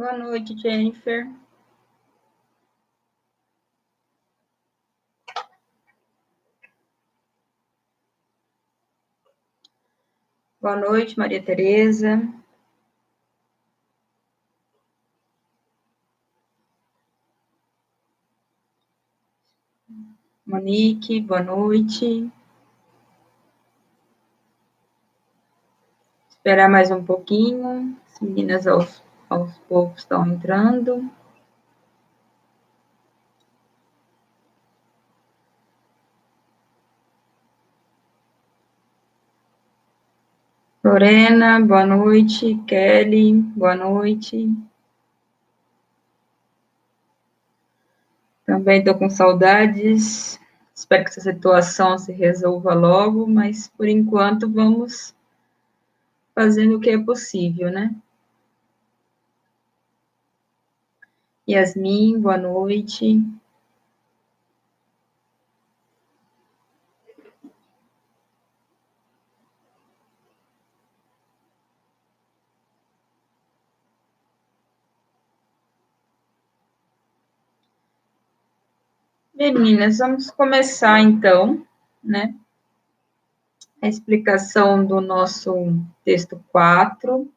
Boa noite, Jennifer. Boa noite, Maria Tereza. Monique, boa noite. Esperar mais um pouquinho. As meninas aos poucos estão entrando. Lorena, boa noite. Kelly, boa noite. Também estou com saudades. Espero que essa situação se resolva logo, mas por enquanto vamos fazendo o que é possível, né? Yasmin, boa noite. Bem, meninas, vamos começar então, né? A explicação do nosso texto 4,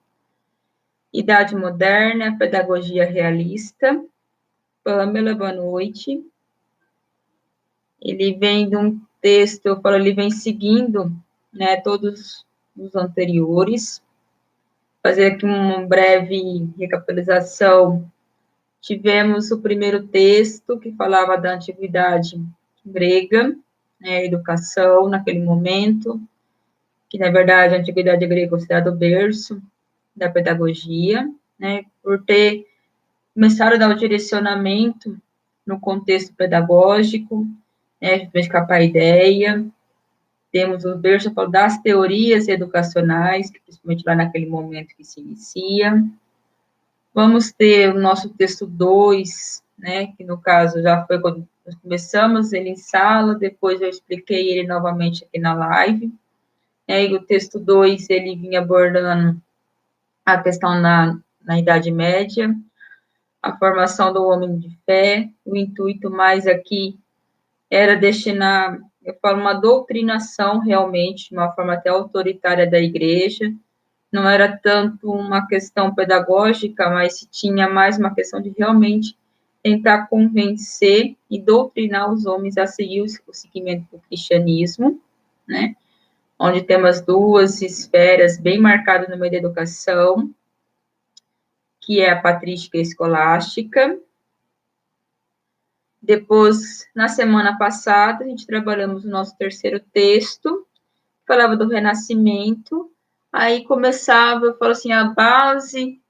Idade Moderna, Pedagogia Realista. Pamela, boa noite. Ele vem de um texto, eu falo, ele vem seguindo, né, todos os anteriores. Fazer aqui uma breve recapitulação. Tivemos o primeiro texto, que falava da antiguidade grega, né, educação naquele momento, que, na verdade, a antiguidade grega é considerada o berço da pedagogia, né, por ter começado a dar o direcionamento no contexto pedagógico, né, para escapar a ideia. Temos o berço das teorias educacionais, principalmente lá naquele momento que se inicia. Vamos ter o nosso texto 2, né, que no caso já foi quando nós começamos ele em sala, depois eu expliquei ele novamente aqui na live. E o texto 2, ele vinha abordando a questão na Idade Média, a formação do homem de fé, o intuito mais aqui era destinar, eu falo, uma doutrinação realmente, de uma forma até autoritária da igreja, não era tanto uma questão pedagógica, mas se tinha mais uma questão de realmente tentar convencer e doutrinar os homens a seguir o seguimento do cristianismo, né, onde temos duas esferas bem marcadas no meio da educação, que é a patrística e a escolástica. Depois, na semana passada, a gente trabalhamos o nosso terceiro texto, que falava do Renascimento, aí começava, eu falo assim, a base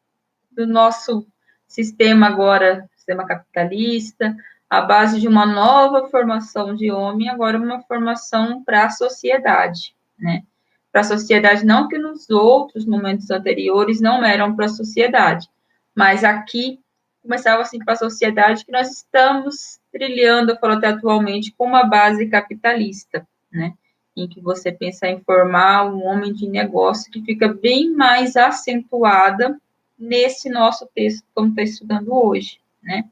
do nosso sistema agora, sistema capitalista, a base de uma nova formação de homem, agora uma formação para a sociedade, né? Para a sociedade, não que nos outros momentos anteriores não eram para a sociedade, mas aqui começava assim para a sociedade que nós estamos trilhando, eu falo até atualmente, com uma base capitalista, né? Em que você pensa em formar um homem de negócio que fica bem mais acentuada nesse nosso texto, como está estudando hoje, né?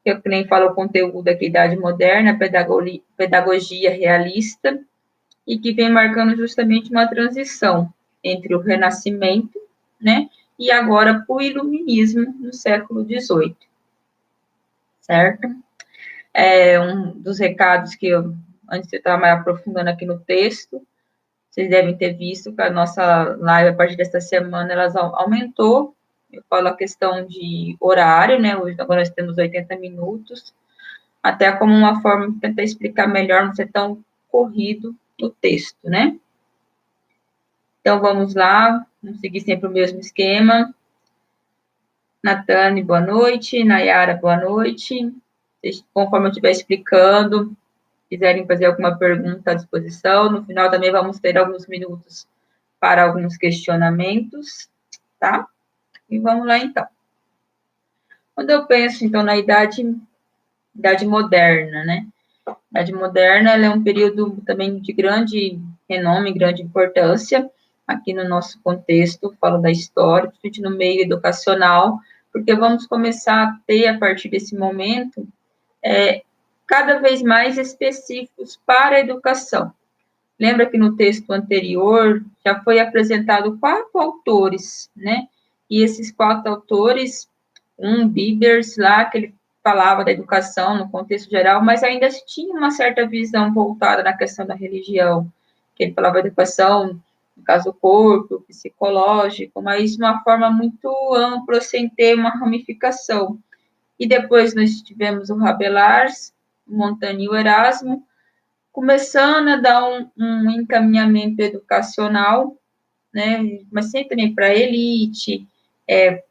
Eu nem falo o conteúdo aqui, Idade Moderna, pedagogia realista, e que vem marcando justamente uma transição entre o Renascimento, né, e agora o Iluminismo no século XVIII, certo? Um dos recados que eu, antes de eu estar mais aprofundando aqui no texto, vocês devem ter visto que a nossa live, a partir desta semana, ela aumentou. Eu falo a questão de horário, né? Hoje agora nós temos 80 minutos, até como uma forma de tentar explicar melhor, não ser tão corrido o texto, né? Então, vamos lá, vamos seguir sempre o mesmo esquema. Natane, boa noite. Nayara, boa noite. Conforme eu estiver explicando, quiserem fazer alguma pergunta à disposição, no final também vamos ter alguns minutos para alguns questionamentos, tá? E vamos lá, então. Quando eu penso, então, na idade moderna, né? A idade moderna, ela é um período também de grande renome, grande importância, aqui no nosso contexto, falo da história, principalmente no meio educacional, porque vamos começar a ter, a partir desse momento, cada vez mais específicos para a educação. Lembra que no texto anterior já foi apresentado 4 autores, né? E esses 4 autores, Bibers lá, que ele falava da educação no contexto geral, mas ainda tinha uma certa visão voltada na questão da religião, que ele falava da educação, no caso do corpo, psicológico, mas de uma forma muito ampla, sem ter uma ramificação. E depois nós tivemos o Rabelais, o Montaigne e o Erasmo, começando a dar um encaminhamento educacional, né, mas sempre para a elite,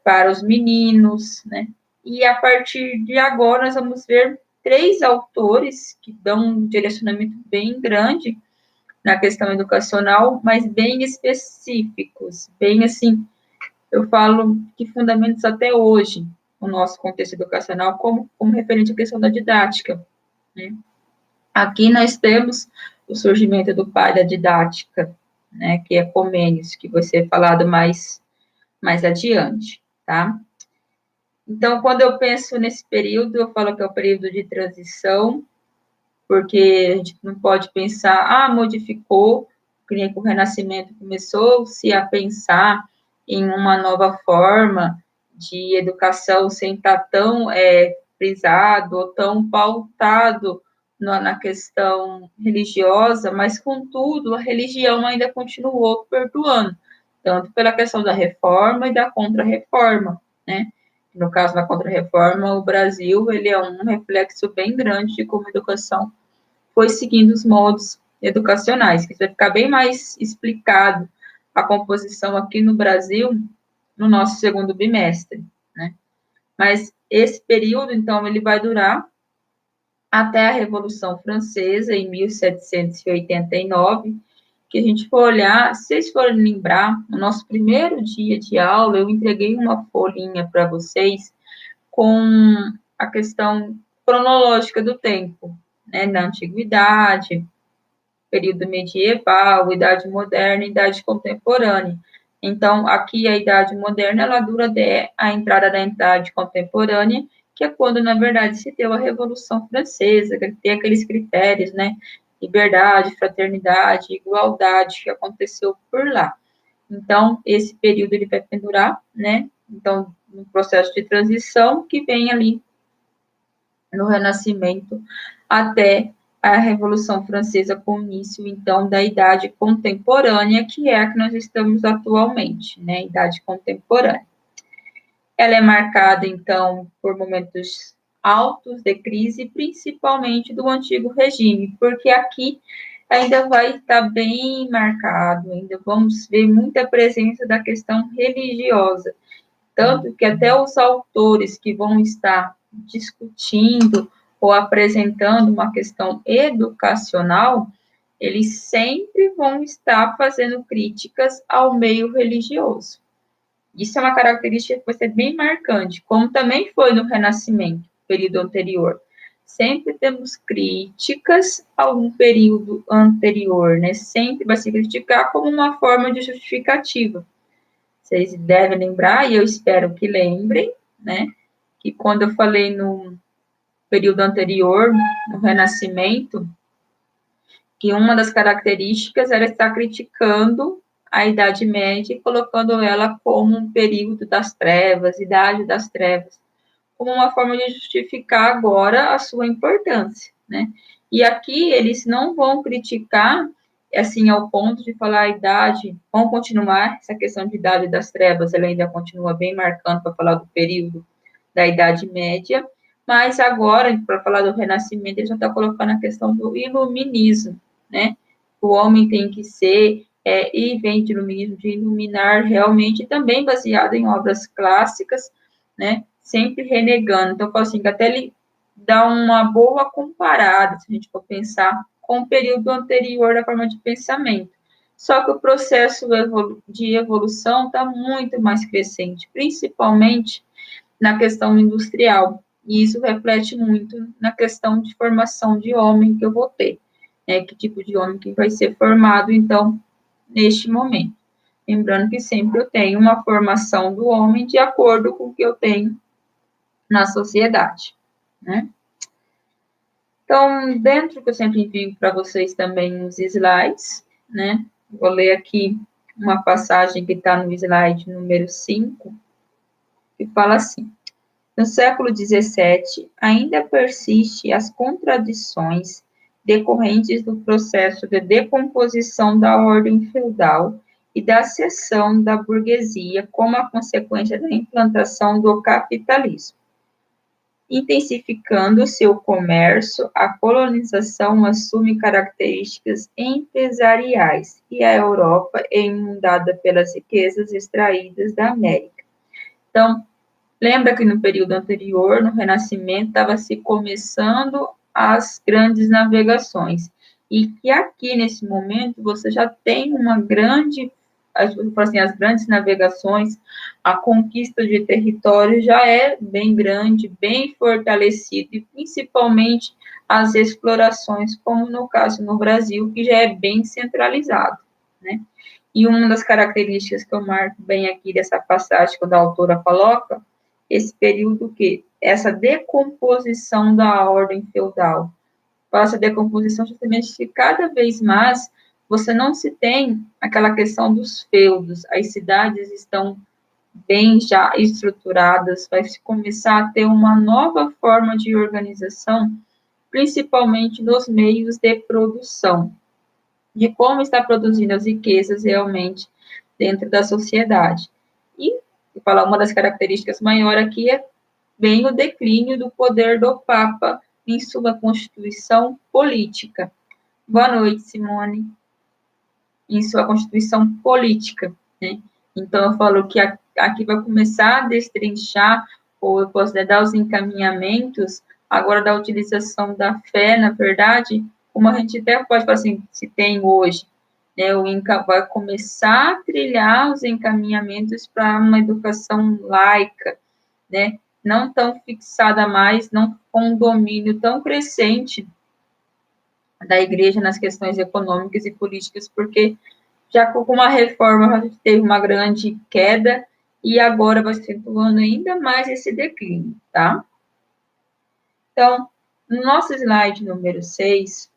para os meninos, né, e a partir de agora nós vamos ver 3 autores que dão um direcionamento bem grande na questão educacional, mas bem específicos, bem assim, eu falo que fundamentos até hoje, o nosso contexto educacional, como referente à questão da didática, né. Aqui nós temos o surgimento do pai da didática, né, que é Comênios, que vai ser falado mais adiante, tá? Então, quando eu penso nesse período, eu falo que é o período de transição, porque a gente não pode pensar, modificou, que nem o Renascimento começou-se a pensar em uma nova forma de educação sem estar tão frisado ou tão pautado na questão religiosa, mas, contudo, a religião ainda continuou perdoando, tanto pela questão da reforma e da contra-reforma, né? No caso da contra-reforma, o Brasil, ele é um reflexo bem grande de como a educação foi seguindo os modos educacionais, que vai ficar bem mais explicado a composição aqui no Brasil, no nosso segundo bimestre, né? Mas esse período, então, ele vai durar até a Revolução Francesa, em 1789, que a gente for olhar, se vocês forem lembrar, no nosso primeiro dia de aula, eu entreguei uma folhinha para vocês com a questão cronológica do tempo, né, na antiguidade, período medieval, idade moderna e idade contemporânea. Então, aqui a idade moderna, ela dura até a entrada da idade contemporânea, que é quando, na verdade, se deu a Revolução Francesa, que tem aqueles critérios, né, liberdade, fraternidade, igualdade, que aconteceu por lá. Então, esse período ele vai pendurar, né, então, no processo de transição, que vem ali no Renascimento até a Revolução Francesa, com o início, então, da Idade Contemporânea, que é a que nós estamos atualmente, né, Idade Contemporânea. Ela é marcada, então, por momentos altos de crise, principalmente do antigo regime, porque aqui ainda vai estar bem marcado, ainda vamos ver muita presença da questão religiosa, tanto que até os autores que vão estar discutindo ou apresentando uma questão educacional, eles sempre vão estar fazendo críticas ao meio religioso. Isso é uma característica que vai ser bem marcante, como também foi no Renascimento, período anterior. Sempre temos críticas a um período anterior, né? Sempre vai se criticar como uma forma de justificativa. Vocês devem lembrar, e eu espero que lembrem, né? Que quando eu falei no período anterior, no Renascimento, que uma das características era estar criticando a Idade Média e colocando ela como um período das trevas, Idade das Trevas, como uma forma de justificar agora a sua importância, né? E aqui eles não vão criticar, assim, ao ponto de falar a idade, vão continuar, essa questão de Idade das Trevas, ela ainda continua bem marcando para falar do período da Idade Média, mas agora, para falar do Renascimento, ele já está colocando a questão do iluminismo, né? O homem tem que ser, e vem de iluminismo, de iluminar realmente, também baseado em obras clássicas, né? Sempre renegando. Então, eu falo assim, que até ele dá uma boa comparada, se a gente for pensar, com o período anterior da forma de pensamento. Só que o processo de evolução está muito mais crescente, principalmente na questão industrial. E isso reflete muito na questão de formação de homem que eu vou ter, né? Que tipo de homem que vai ser formado, então, neste momento. lembrando que sempre eu tenho uma formação do homem de acordo com o que eu tenho na sociedade, né? Então, dentro que eu sempre envio para vocês também os slides, né? Vou ler aqui uma passagem que está no slide número 5, que fala assim: no século XVII, ainda persiste as contradições decorrentes do processo de decomposição da ordem feudal e da ascensão da burguesia como a consequência da implantação do capitalismo. Intensificando-se o comércio, a colonização assume características empresariais e a Europa é inundada pelas riquezas extraídas da América. Então, lembra que no período anterior, no Renascimento, estava se começando as grandes navegações. E que aqui, nesse momento, você já tem uma grande, assim, as grandes navegações, a conquista de território já é bem grande, bem fortalecida, e principalmente as explorações, como no caso no Brasil, que já é bem centralizado, né? E uma das características que eu marco bem aqui dessa passagem, quando a autora coloca, esse período que essa decomposição da ordem feudal, essa decomposição justamente que cada vez mais você não se tem aquela questão dos feudos, as cidades estão bem já estruturadas, vai se começar a ter uma nova forma de organização, principalmente nos meios de produção, de como está produzindo as riquezas realmente dentro da sociedade. E, vou falar, uma das características maiores aqui é bem o declínio do poder do Papa em sua constituição política. Boa noite, Simone. Em sua constituição política, né? Então, eu falo que aqui vai começar a destrinchar, ou eu posso dar os encaminhamentos, agora da utilização da fé, na verdade, como a gente até pode falar assim, se tem hoje, né, o INCA vai começar a trilhar os encaminhamentos para uma educação laica, né, não tão fixada mais, não com um domínio tão crescente da igreja nas questões econômicas e políticas, porque já com uma reforma a gente teve uma grande queda e agora vai acentuando ainda mais esse declínio, tá? Então, no nosso slide número 6,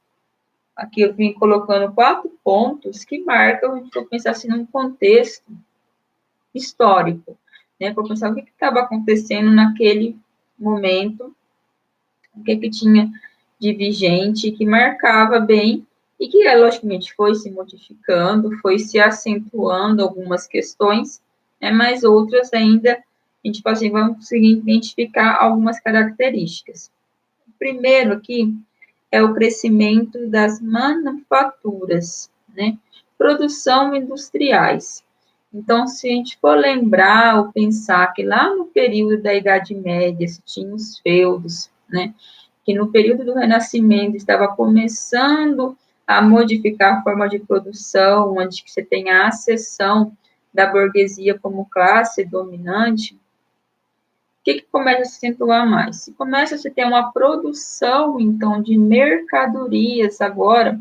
aqui eu vim colocando 4 pontos que marcam, a gente for pensar assim, num contexto histórico, né? Para pensar o que estava acontecendo naquele momento, o que tinha de vigente, que marcava bem, e que, logicamente, foi se modificando, foi se acentuando algumas questões, né, mas outras ainda, a gente pode, vamos conseguir identificar algumas características. O primeiro aqui é o crescimento das manufaturas, né, produção industriais. Então, se a gente for lembrar ou pensar que lá no período da Idade Média se tinha os feudos, né, que no período do Renascimento estava começando a modificar a forma de produção, onde você tem a ascensão da burguesia como classe dominante, o que começa a se acentuar mais? Se começa a se ter uma produção, então, de mercadorias agora,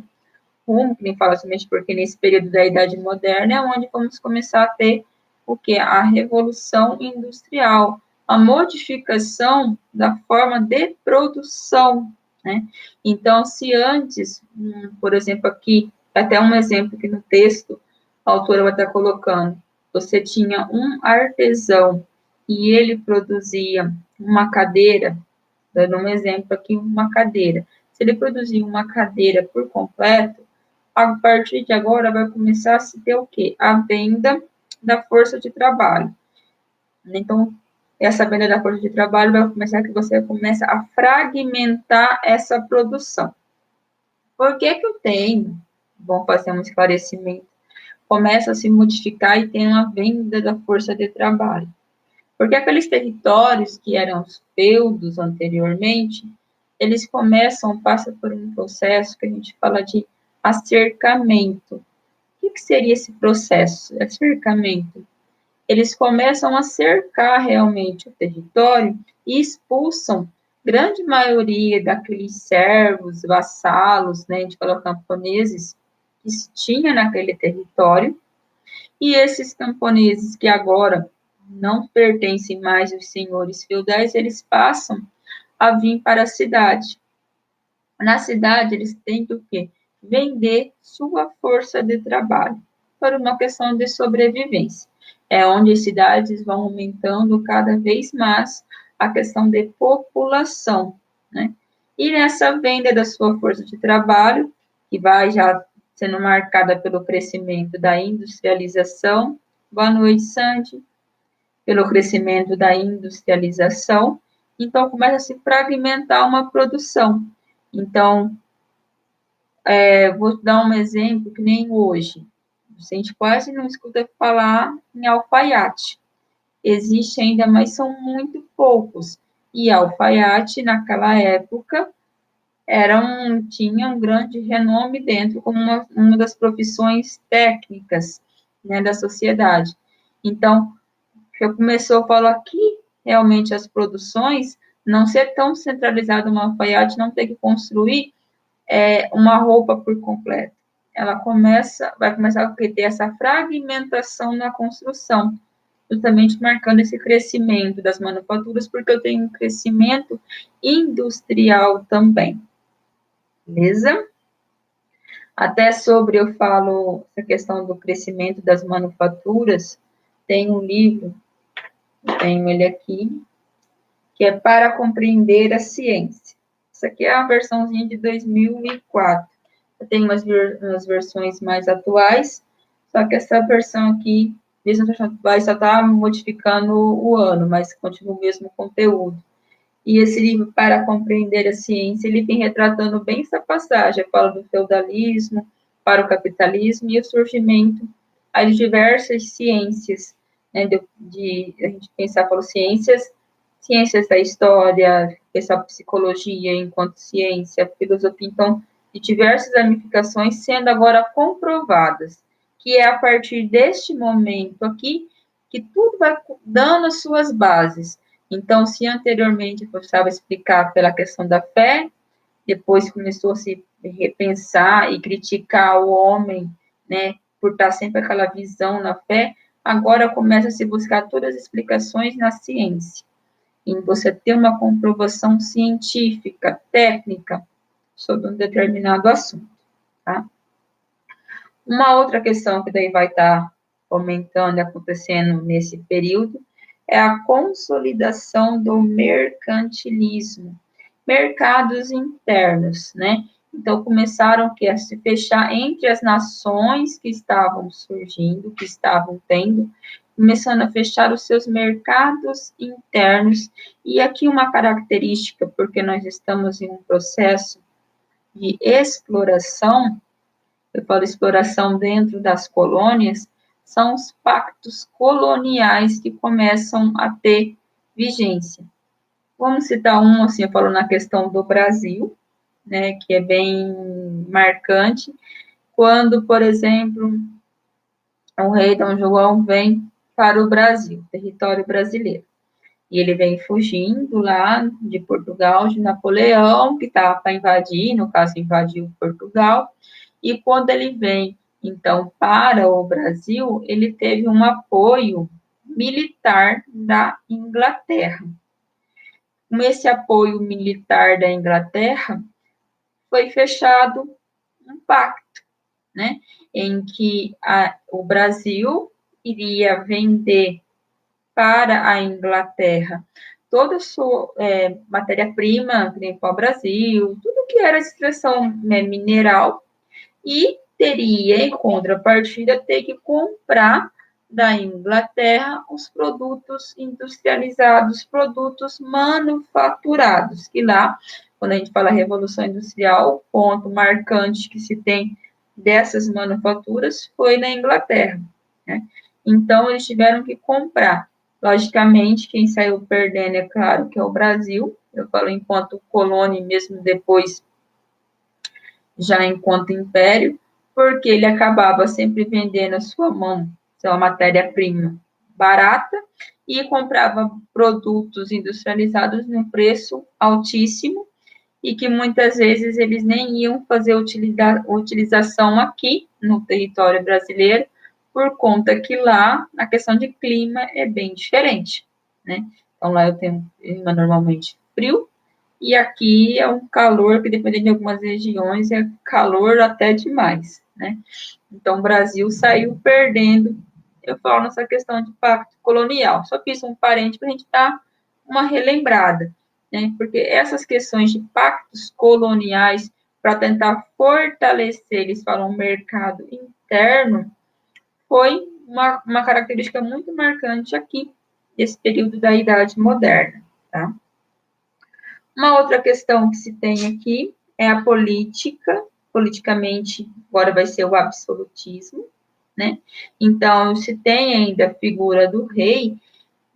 rumo, que nem fala somente porque nesse período da Idade Moderna é onde vamos começar a ter o que? A Revolução Industrial, a modificação da forma de produção, né? Então, se antes, por exemplo, aqui, até um exemplo que no texto a autora vai estar colocando, você tinha um artesão e ele produzia uma cadeira, dando um exemplo aqui, uma cadeira. Se ele produzia uma cadeira por completo, a partir de agora vai começar a se ter o quê? A venda da força de trabalho. Então, essa venda da força de trabalho vai começar que você começa a fragmentar essa produção. Por que eu tenho? Vamos fazer um esclarecimento. Começa a se modificar e tem uma venda da força de trabalho. Porque aqueles territórios que eram os feudos anteriormente, eles passam por um processo que a gente fala de acercamento. O que seria esse processo de acercamento? Eles começam a cercar realmente o território e expulsam grande maioria daqueles servos, vassalos, né, de falar camponeses, que se tinha naquele território, E esses camponeses que agora não pertencem mais aos senhores feudais, eles passam a vir para a cidade. Na cidade, eles têm que o quê? Vender sua força de trabalho, por uma questão de sobrevivência. É onde as cidades vão aumentando cada vez mais a questão de população, né? E nessa venda da sua força de trabalho, que vai já sendo marcada pelo crescimento da industrialização. Boa noite, Sandy. Pelo crescimento da industrialização, então começa a se fragmentar uma produção. Então, vou dar um exemplo que nem hoje. A gente quase não escuta falar em alfaiate. Existe ainda, mas são muito poucos. E alfaiate, naquela época, tinha um grande renome dentro como uma das profissões técnicas, né, da sociedade. Então, já começou, eu falo aqui, realmente as produções, não ser tão centralizado uma alfaiate, não ter que construir uma roupa por completo. Ela vai começar a ter essa fragmentação na construção, justamente marcando esse crescimento das manufaturas, porque eu tenho um crescimento industrial também. Beleza? Até eu falo essa questão do crescimento das manufaturas, tem um livro, tenho ele aqui, que é Para Compreender a Ciência. Essa aqui é a versãozinha de 2004. Eu tenho umas versões mais atuais, só que essa versão aqui, mesmo atual, só está modificando o ano, mas continua o mesmo conteúdo. E esse livro, Para Compreender a Ciência, ele vem retratando bem essa passagem, fala do feudalismo para o capitalismo e o surgimento aí de diversas ciências, né, a gente pensar, falou ciências da história, pensar psicologia enquanto ciência, filosofia, então, de diversas ramificações sendo agora comprovadas, que é a partir deste momento aqui que tudo vai dando as suas bases. Então, se anteriormente eu precisava explicar pela questão da fé, depois começou a se repensar e criticar o homem, né, por estar sempre aquela visão na fé, agora começa a se buscar todas as explicações na ciência, em você ter uma comprovação científica, técnica, sobre um determinado assunto, tá? Uma outra questão que daí vai estar aumentando e acontecendo nesse período é a consolidação do mercantilismo, mercados internos, né? Então, começaram a se fechar entre as nações que estavam surgindo, que estavam tendo, começando a fechar os seus mercados internos. E aqui uma característica, porque nós estamos em um processo de exploração, eu falo exploração dentro das colônias, são os pactos coloniais que começam a ter vigência. Vamos citar um, assim, eu falo na questão do Brasil, né, que é bem marcante, quando, por exemplo, o rei Dom João vem para o Brasil, território brasileiro, e ele vem fugindo lá de Portugal, de Napoleão, que estava para invadir, no caso, invadiu Portugal, e quando ele vem, então, para o Brasil, ele teve um apoio militar da Inglaterra. Com esse apoio militar da Inglaterra, foi fechado um pacto, né, em que o Brasil iria vender para a Inglaterra toda a sua matéria-prima, que nem pau-brasil, tudo que era extração, né, mineral, e teria, em contrapartida, ter que comprar da Inglaterra os produtos industrializados, produtos manufaturados, que lá, quando a gente fala Revolução Industrial, o ponto marcante que se tem dessas manufaturas foi na Inglaterra, né? Então, eles tiveram que comprar. Logicamente, quem saiu perdendo, é claro, que é o Brasil, eu falo enquanto colônia, mesmo depois, já enquanto império, porque ele acabava sempre vendendo a sua mão, sua matéria-prima barata, e comprava produtos industrializados num preço altíssimo, e que muitas vezes eles nem iam fazer utilização aqui no território brasileiro, por conta que lá a questão de clima é bem diferente, né? Então lá eu tenho clima normalmente frio, e aqui é um calor que, dependendo de algumas regiões, é calor até demais, né? Então, o Brasil saiu perdendo, eu falo nessa questão de pacto colonial. Só fiz um parente para a gente dar uma relembrada, né? Porque essas questões de pactos coloniais, para tentar fortalecer, eles falam, o mercado interno, foi uma característica muito marcante aqui, desse período da Idade Moderna, tá? Uma outra questão que se tem aqui é a política. Politicamente, agora vai ser o absolutismo, né? Então, se tem ainda a figura do rei,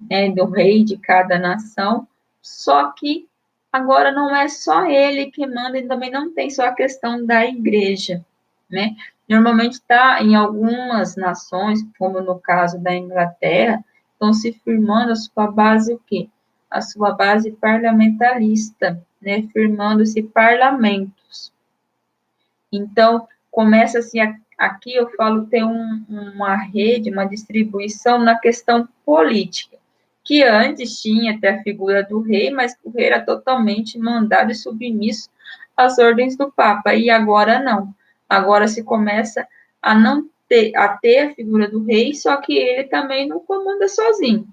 né, do rei de cada nação, só que agora não é só ele que manda, e também não tem só a questão da igreja, né? Normalmente está em algumas nações, como no caso da Inglaterra, estão se firmando a sua base o quê? A sua base parlamentarista, né? Firmando-se parlamentos. Então, começa assim, aqui eu falo, tem uma rede, uma distribuição na questão política, que antes tinha até a figura do rei, mas o rei era totalmente mandado e submisso às ordens do Papa, e agora não. Agora se começa a não ter a figura do rei, só que ele também não comanda sozinho.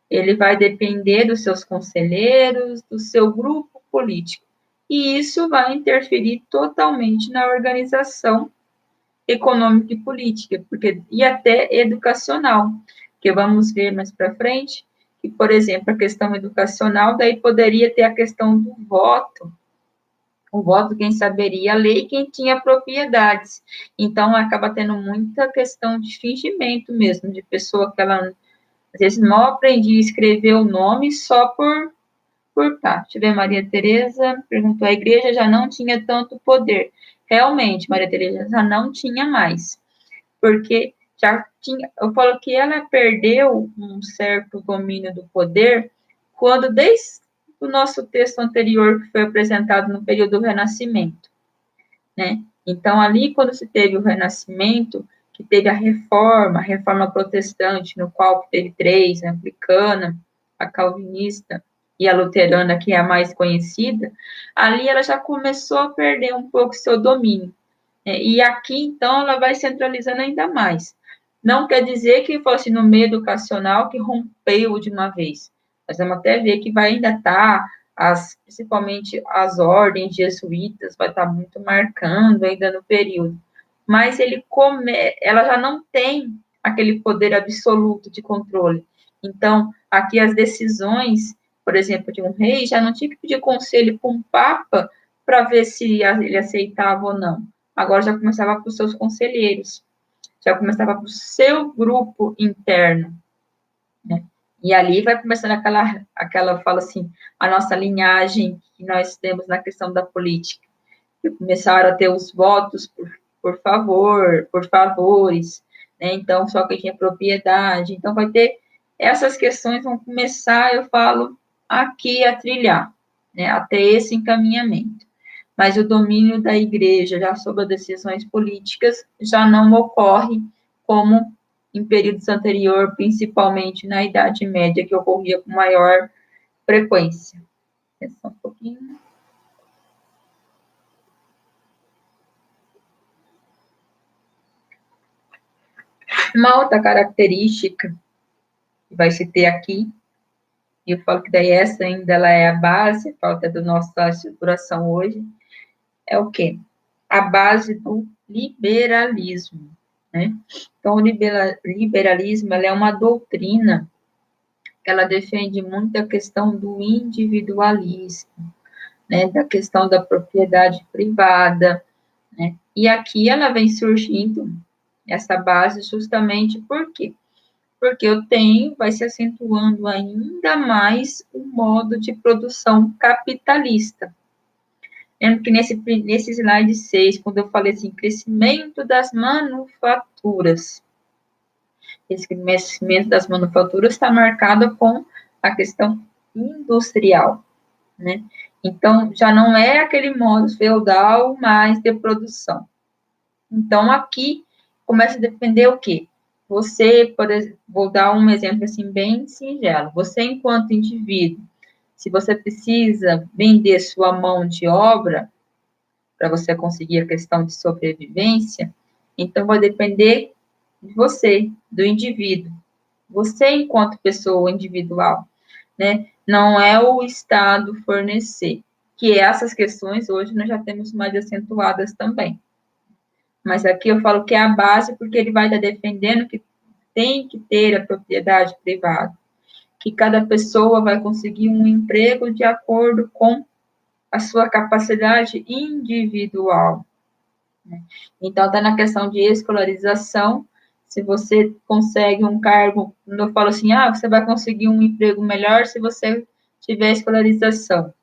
Ele vai depender dos seus conselheiros, do seu grupo político. E isso vai interferir totalmente na organização econômica e política, e até educacional, que vamos ver mais para frente, que, por exemplo, a questão educacional, daí poderia ter a questão do voto, o voto quem saberia a lei, quem tinha propriedades. Então, acaba tendo muita questão de fingimento mesmo, de pessoa que ela, às vezes, mal aprendia a escrever o nome só tá. Deixa eu ver, Maria Tereza perguntou, a igreja já não tinha tanto poder. Realmente, Maria Tereza já não tinha mais, porque já tinha, eu falo que ela perdeu um certo domínio do poder quando, desde o nosso texto anterior, que foi apresentado no período do Renascimento, né? Então, ali, quando se teve o Renascimento, que teve a reforma protestante, no qual teve três, a anglicana, a calvinista e a luterana, que é a mais conhecida, ali ela já começou a perder um pouco seu domínio. E aqui, então, ela vai centralizando ainda mais. Não quer dizer que fosse no meio educacional que rompeu de uma vez. Nós vamos até ver que vai ainda estar, principalmente as ordens jesuítas, vai estar muito marcando ainda no período. Mas ela já não tem aquele poder absoluto de controle. Então, aqui as decisões, por exemplo, de um rei, já não tinha que pedir conselho para um papa para ver se ele aceitava ou não. Agora já começava para os seus conselheiros, já começava para o seu grupo interno, né? E ali vai começando aquela fala assim, a nossa linhagem que nós temos na questão da política. E começaram a ter os votos por favor, por favores, né? Então, só quem tinha propriedade. Então, vai ter essas questões vão começar, eu falo, aqui a trilhar, né? Até esse encaminhamento. Mas o domínio da igreja já sobre as decisões políticas já não ocorre como em períodos anteriores, principalmente na Idade Média, que ocorria com maior frequência. Só um pouquinho. Uma outra característica que vai se ter aqui, e eu falo que daí essa ainda ela é a base, falta da nossa estruturação hoje, é o quê? A base do liberalismo, né? Então, o liberalismo, ela é uma doutrina que ela defende muito a questão do individualismo, né? Da questão da propriedade privada, né? E aqui ela vem surgindo, essa base, justamente por quê? Porque vai se acentuando ainda mais o modo de produção capitalista. Lembro que nesse slide 6, quando eu falei assim, crescimento das manufaturas, esse crescimento das manufaturas está marcado com a questão industrial, né? Então, já não é aquele modo feudal mais de produção. Então, aqui começa a depender o quê? Você, por exemplo, vou dar um exemplo assim bem singelo. Você, enquanto indivíduo, se você precisa vender sua mão de obra para você conseguir a questão de sobrevivência, então vai depender de você, do indivíduo. Você, enquanto pessoa individual, né? Não é o Estado fornecer. Que essas questões hoje nós já temos mais acentuadas também. Mas aqui eu falo que é a base, porque ele vai estar defendendo que tem que ter a propriedade privada, que cada pessoa vai conseguir um emprego de acordo com a sua capacidade individual. Né? Então, está na questão de escolarização. Se você consegue um cargo, eu falo assim, você vai conseguir um emprego melhor se você tiver escolarização.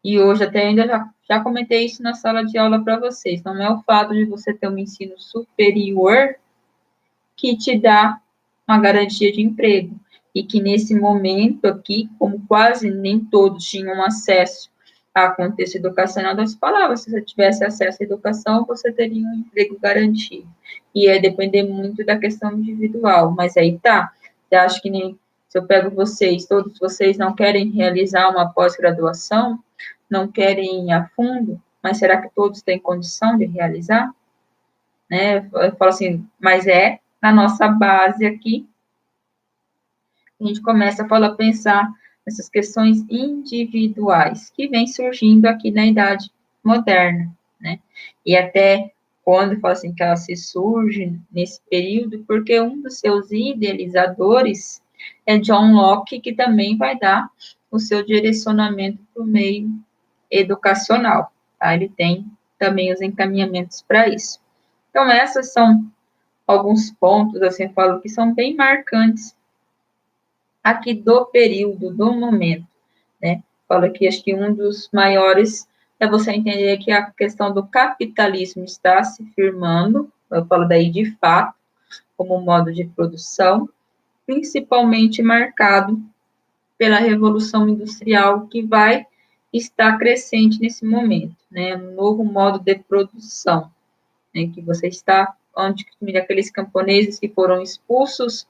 E hoje até ainda já comentei isso na sala de aula para vocês. Não é o fato de você ter um ensino superior que te dá uma garantia de emprego. E que nesse momento aqui, como quase nem todos tinham acesso a contexto educacional, nós falava, se você tivesse acesso à educação, você teria um emprego garantido. E é depender muito da questão individual. Mas aí tá, eu acho que nem se eu pego vocês, todos vocês não querem realizar uma pós-graduação, não querem ir a fundo, mas será que todos têm condição de realizar? Né? Eu falo assim, mas na nossa base aqui, a gente começa a pensar nessas questões individuais que vêm surgindo aqui na idade moderna, né? E até quando eu falo assim que ela se surge nesse período, porque um dos seus idealizadores é John Locke, que também vai dar o seu direcionamento para o meio educacional, tá? Ele tem também os encaminhamentos para isso. Então, essas são alguns pontos, assim, eu falo que são bem marcantes aqui do período, do momento, né? Falo que acho que um dos maiores é você entender que a questão do capitalismo está se firmando, eu falo daí de fato, como modo de produção, principalmente marcado pela Revolução Industrial, que vai estar crescente nesse momento, né? Um novo modo de produção, né? Que você está, onde aqueles camponeses que foram expulsos,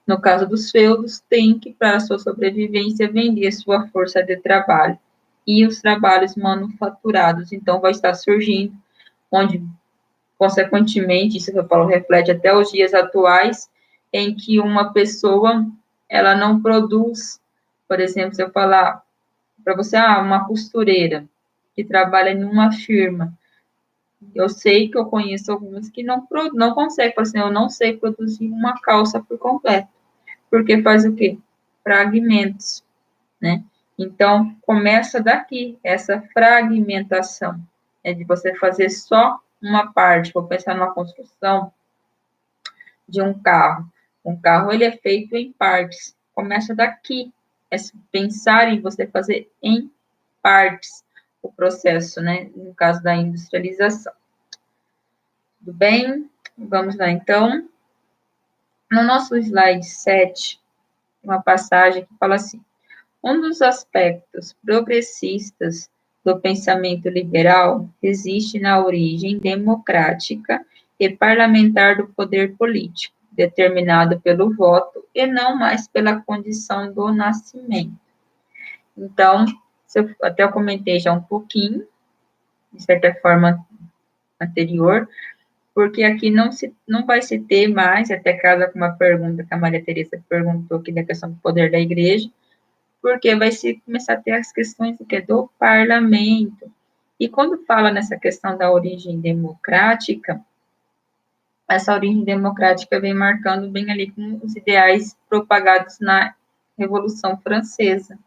no caso dos feudos, têm que, para a sua sobrevivência, vender sua força de trabalho. E os trabalhos manufaturados, então, vai estar surgindo, onde, consequentemente, isso que eu falo, reflete até os dias atuais, em que uma pessoa, ela não produz, por exemplo, se eu falar para você, uma costureira que trabalha em uma firma, eu sei que eu conheço algumas que não conseguem, por exemplo, eu não sei produzir uma calça por completo, porque faz o quê? Fragmentos, né? Então, começa daqui, essa fragmentação, de você fazer só uma parte. Vou pensar numa construção de um carro. Um carro, ele é feito em partes. Começa daqui, é pensar em você fazer em partes o processo, né? No caso da industrialização. Tudo bem? Vamos lá, então. No nosso slide 7, uma passagem que fala assim: um dos aspectos progressistas do pensamento liberal resiste na origem democrática e parlamentar do poder político, determinado pelo voto e não mais pela condição do nascimento. Então, até eu comentei já um pouquinho, de certa forma anterior, porque aqui não vai se ter mais, até casa com uma pergunta que a Maria Teresa perguntou aqui da questão do poder da igreja, porque vai se começar a ter as questões do parlamento. E quando fala nessa questão da origem democrática, essa origem democrática vem marcando bem ali com os ideais propagados na Revolução Francesa.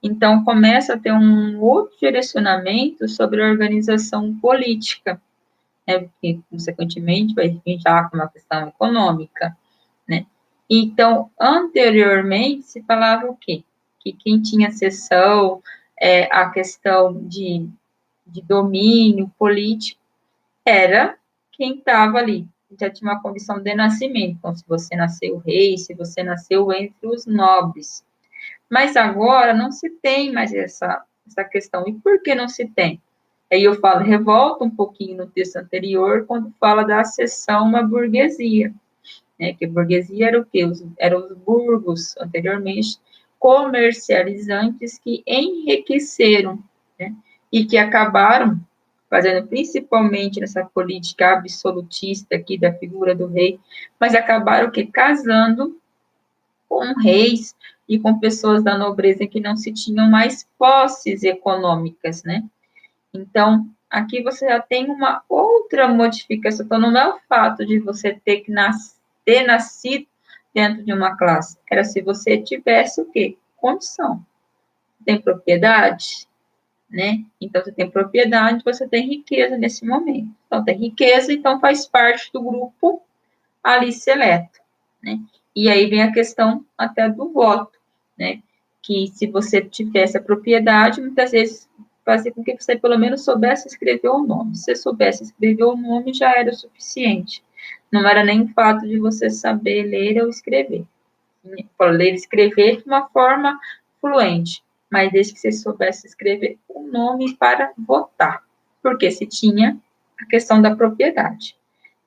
Então, começa a ter um outro direcionamento sobre a organização política, né, que, consequentemente, vai vir já com uma questão econômica, né. Então, anteriormente, se falava o quê? Que quem tinha seção, a questão de domínio político, era quem estava ali, já tinha uma condição de nascimento. Então, se você nasceu rei, se você nasceu entre os nobres. Mas agora não se tem mais essa questão. E por que não se tem? Aí eu falo, revolta um pouquinho no texto anterior, quando fala da acessão à burguesia. né? Que a burguesia era o quê? Eram os burgos, anteriormente, comercializantes que enriqueceram, né? E que acabaram fazendo principalmente nessa política absolutista aqui da figura do rei, mas acabaram que casando com reis e com pessoas da nobreza que não se tinham mais posses econômicas, né? Então, aqui você já tem uma outra modificação. Então, não é o fato de você ter nascido dentro de uma classe, era se você tivesse o quê? Condição. Tem propriedade, né? Então, você tem propriedade, você tem riqueza nesse momento. Então, tem riqueza, então faz parte do grupo ali seleto, né? E aí vem a questão até do voto, né? Que se você tivesse a propriedade, muitas vezes fazia com que você pelo menos soubesse escrever o nome. Se você soubesse escrever o nome, já era o suficiente. Não era nem o fato de você saber ler ou escrever. Ler e escrever de uma forma fluente, mas desde que você soubesse escrever o nome para votar, porque se tinha a questão da propriedade.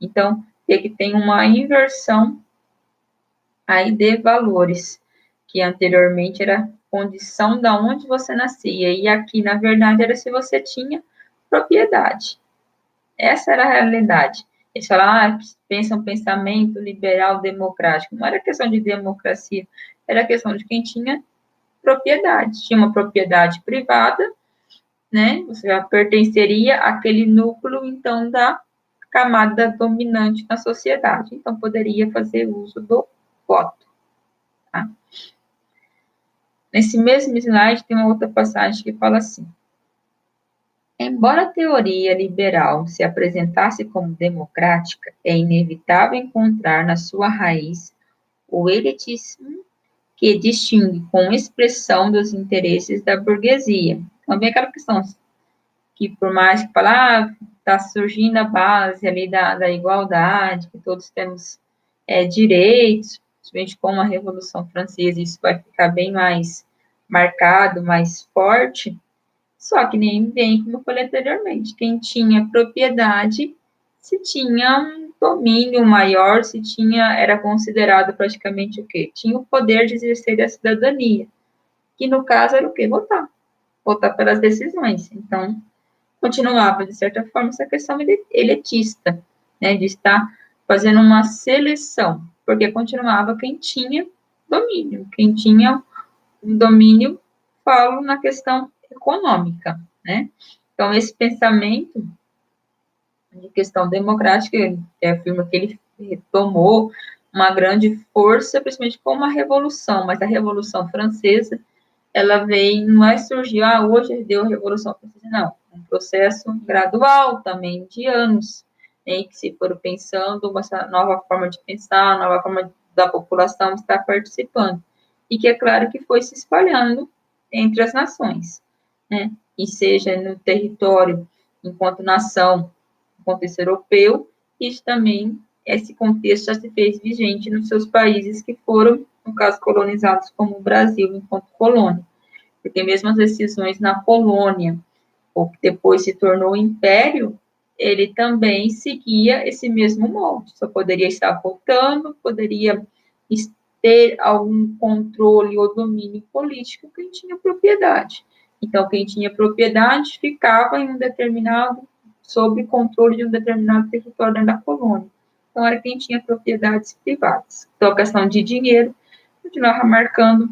Então, que tem uma inversão aí de valores, que anteriormente era condição da onde você nascia, e aqui, na verdade, era se você tinha propriedade. Essa era a realidade. Eles falam, pensam pensamento liberal democrático. Não era questão de democracia, era questão de quem tinha propriedade. Tinha uma propriedade privada, né? Você já pertenceria àquele núcleo, então, da camada dominante na sociedade. Então, poderia fazer uso do voto. Tá? Nesse mesmo slide, tem uma outra passagem que fala assim: embora a teoria liberal se apresentasse como democrática, é inevitável encontrar na sua raiz o elitismo que distingue com expressão dos interesses da burguesia. Então, vem aquela questão que, por mais que falar, está surgindo a base ali da igualdade, que todos temos direitos, principalmente com a Revolução Francesa, isso vai ficar bem mais marcado, mais forte, só que nem bem, como eu falei anteriormente, quem tinha propriedade, se tinha um domínio maior, se tinha, era considerado praticamente o quê? Tinha o poder de exercer a cidadania, que no caso era o quê? Votar pelas decisões. Então, continuava, de certa forma, essa questão elitista, né, de estar fazendo uma seleção, porque continuava quem tinha domínio, quem tinha um domínio, falo na questão econômica, né? Então, esse pensamento de questão democrática, ele afirma que ele tomou uma grande força, principalmente com uma revolução, mas a Revolução Francesa, ela veio, não é surgiu, hoje deu a Revolução Francesa, não, um processo gradual também, de anos, em que se foram pensando uma nova forma de pensar, nova forma da população estar participando, e que é claro que foi se espalhando entre as nações, né, e seja no território, enquanto nação, no contexto europeu, e também esse contexto já se fez vigente nos seus países que foram, no caso, colonizados como o Brasil, enquanto colônia. Porque mesmo as decisões na colônia, ou que depois se tornou império, ele também seguia esse mesmo molde. Só poderia estar votando, poderia ter algum controle ou domínio político quem tinha propriedade. Então, quem tinha propriedade ficava em um determinado, sob controle de um determinado território da colônia. Então, era quem tinha propriedades privadas. Então, a questão de dinheiro continuava marcando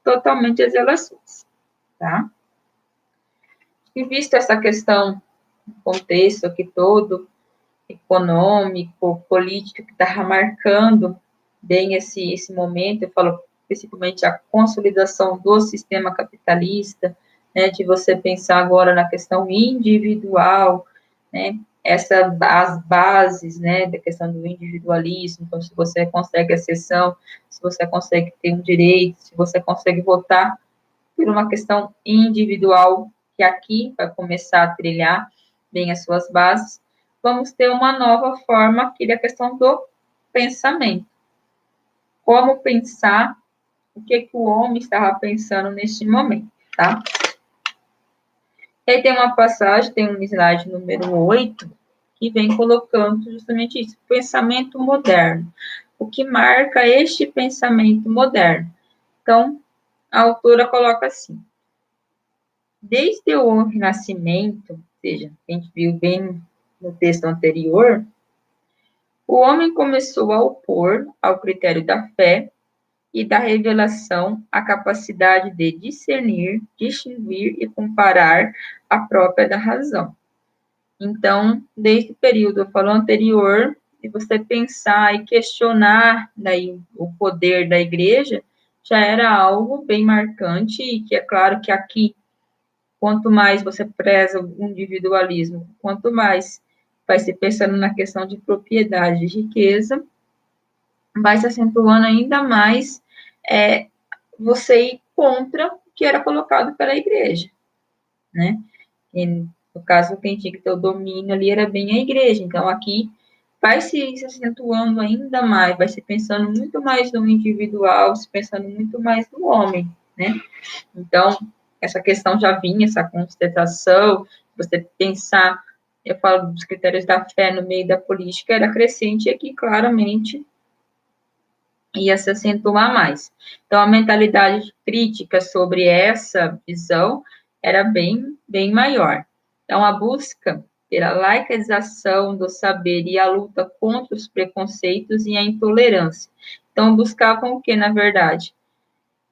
totalmente as relações, tá? E visto essa questão, contexto aqui todo, econômico, político, que estava marcando bem esse momento, eu falo principalmente a consolidação do sistema capitalista, né, de você pensar agora na questão individual, né, as bases, né, da questão do individualismo, então, se você consegue a sessão, se você consegue ter um direito, se você consegue votar por uma questão individual, que aqui vai começar a trilhar bem as suas bases, vamos ter uma nova forma, que é a questão do pensamento. Como pensar, o que o homem estava pensando neste momento, tá? E aí tem uma passagem, tem um slide número 8, que vem colocando justamente isso, pensamento moderno. o que marca este pensamento moderno. Então, a autora coloca assim: desde o Renascimento, ou seja, a gente viu bem no texto anterior, o homem começou a opor ao critério da fé e da revelação a capacidade de discernir, distinguir e comparar a própria da razão. Então, desde o período, eu falo anterior, se você pensar e questionar daí o poder da igreja, já era algo bem marcante, e que é claro que aqui, quanto mais você preza o individualismo, quanto mais vai se pensando na questão de propriedade de riqueza, vai se acentuando ainda mais você ir contra o que era colocado pela igreja, né? E, no caso, quem tinha que ter o domínio ali era bem a igreja. Então, aqui vai se acentuando ainda mais, vai se pensando muito mais no individual, se pensando muito mais no homem, né? Então, essa questão já vinha, essa constatação, você pensar, eu falo dos critérios da fé no meio da política, era crescente e aqui claramente ia se acentuar mais. Então, a mentalidade crítica sobre essa visão era bem maior. Então, a busca pela laicização do saber e a luta contra os preconceitos e a intolerância. Então, buscavam o que, na verdade?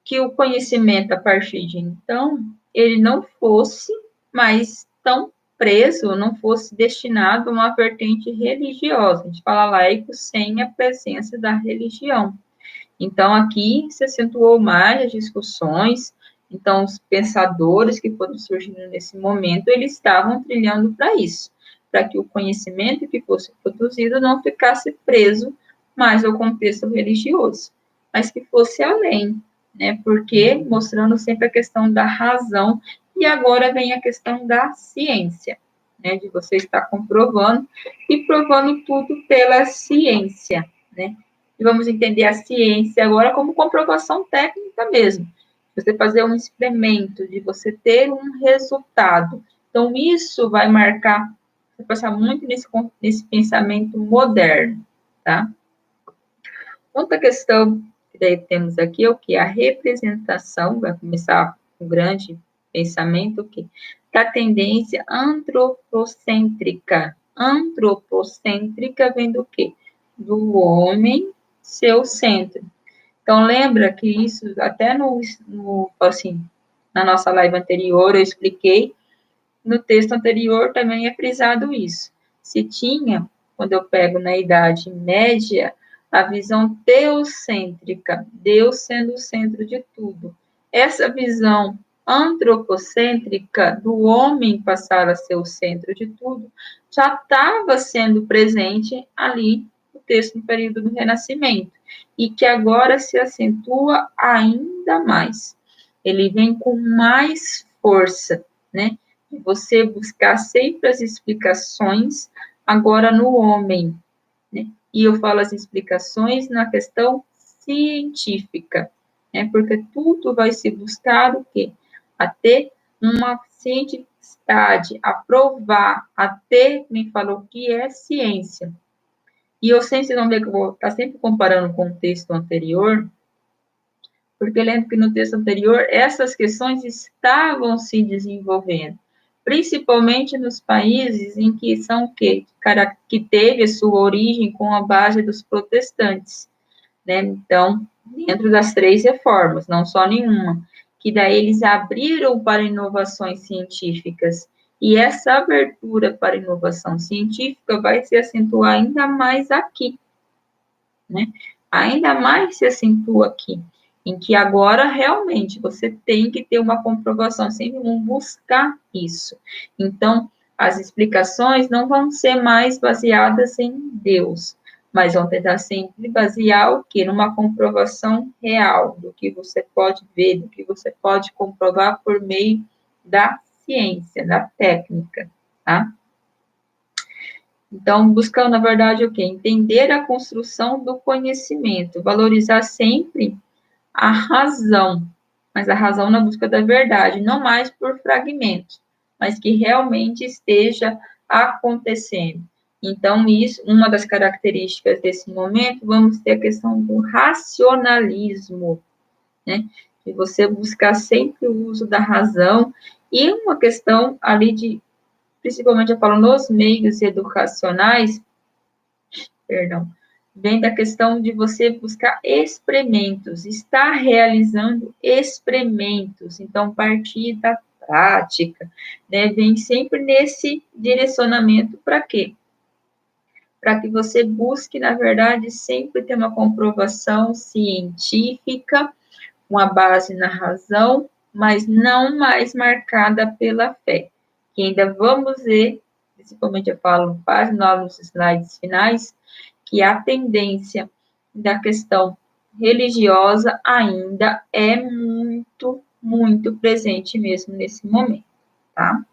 Que o conhecimento, a partir de então, ele não fosse mais tão preso, não fosse destinado a uma vertente religiosa. A gente fala laico sem a presença da religião. Então, aqui se acentuou mais as discussões, então, os pensadores que foram surgindo nesse momento, eles estavam trilhando para isso, para que o conhecimento que fosse produzido não ficasse preso mais ao contexto religioso, mas que fosse além, né, porque mostrando sempre a questão da razão, e agora vem a questão da ciência, né, de você estar comprovando e provando tudo pela ciência, né, e vamos entender a ciência agora como comprovação técnica mesmo. Você fazer um experimento, de você ter um resultado. Então, isso vai marcar, vai passar muito nesse pensamento moderno, tá? Outra questão que daí temos aqui é o que? A representação, vai começar um grande pensamento, o que? Da tendência antropocêntrica. Antropocêntrica vem do quê? Do homem seu centro. Então, lembra que isso, até assim, na nossa live anterior, eu expliquei, no texto anterior também é frisado isso. Se tinha, quando eu pego na Idade Média, a visão teocêntrica, Deus sendo o centro de tudo. Essa visão antropocêntrica do homem passar a ser o centro de tudo, já estava sendo presente ali no texto no período do Renascimento, e que agora se acentua ainda mais. Ele vem com mais força, né? Você buscar sempre as explicações agora no homem, né? E eu falo as explicações na questão científica, né? Porque tudo vai se buscar o quê? A ter uma cientificidade, a provar, a ter, me falou que é ciência. E eu sempre, vocês vão ver que eu vou estar sempre comparando com o texto anterior, porque lembro que no texto anterior essas questões estavam se desenvolvendo, principalmente nos países em que são que teve a sua origem com a base dos protestantes, né? Então, dentro das 3 reformas, não só nenhuma, que daí eles abriram para inovações científicas, e essa abertura para inovação científica vai se acentuar ainda mais aqui, né? Ainda mais se acentua aqui, em que agora realmente você tem que ter uma comprovação, sempre vão buscar isso. Então, as explicações não vão ser mais baseadas em Deus, mas vão tentar sempre basear o quê? Numa comprovação real, do que você pode ver, do que você pode comprovar por meio da ciência, da técnica, tá? Então, buscando, na verdade, o quê? Entender a construção do conhecimento, valorizar sempre a razão, mas a razão na busca da verdade, não mais por fragmentos, mas que realmente esteja acontecendo. Então, isso, uma das características desse momento, vamos ter a questão do racionalismo, né? De você buscar sempre o uso da razão, e uma questão ali de, principalmente eu falo nos meios educacionais, perdão, vem da questão de você buscar experimentos, estar realizando experimentos, então partir da prática, né? Vem sempre nesse direcionamento para quê? Para que você busque, na verdade, sempre ter uma comprovação científica, uma base na razão, mas não mais marcada pela fé. Que ainda vamos ver, principalmente eu falo quase nos slides finais, que a tendência da questão religiosa ainda é muito, muito presente mesmo nesse momento, tá?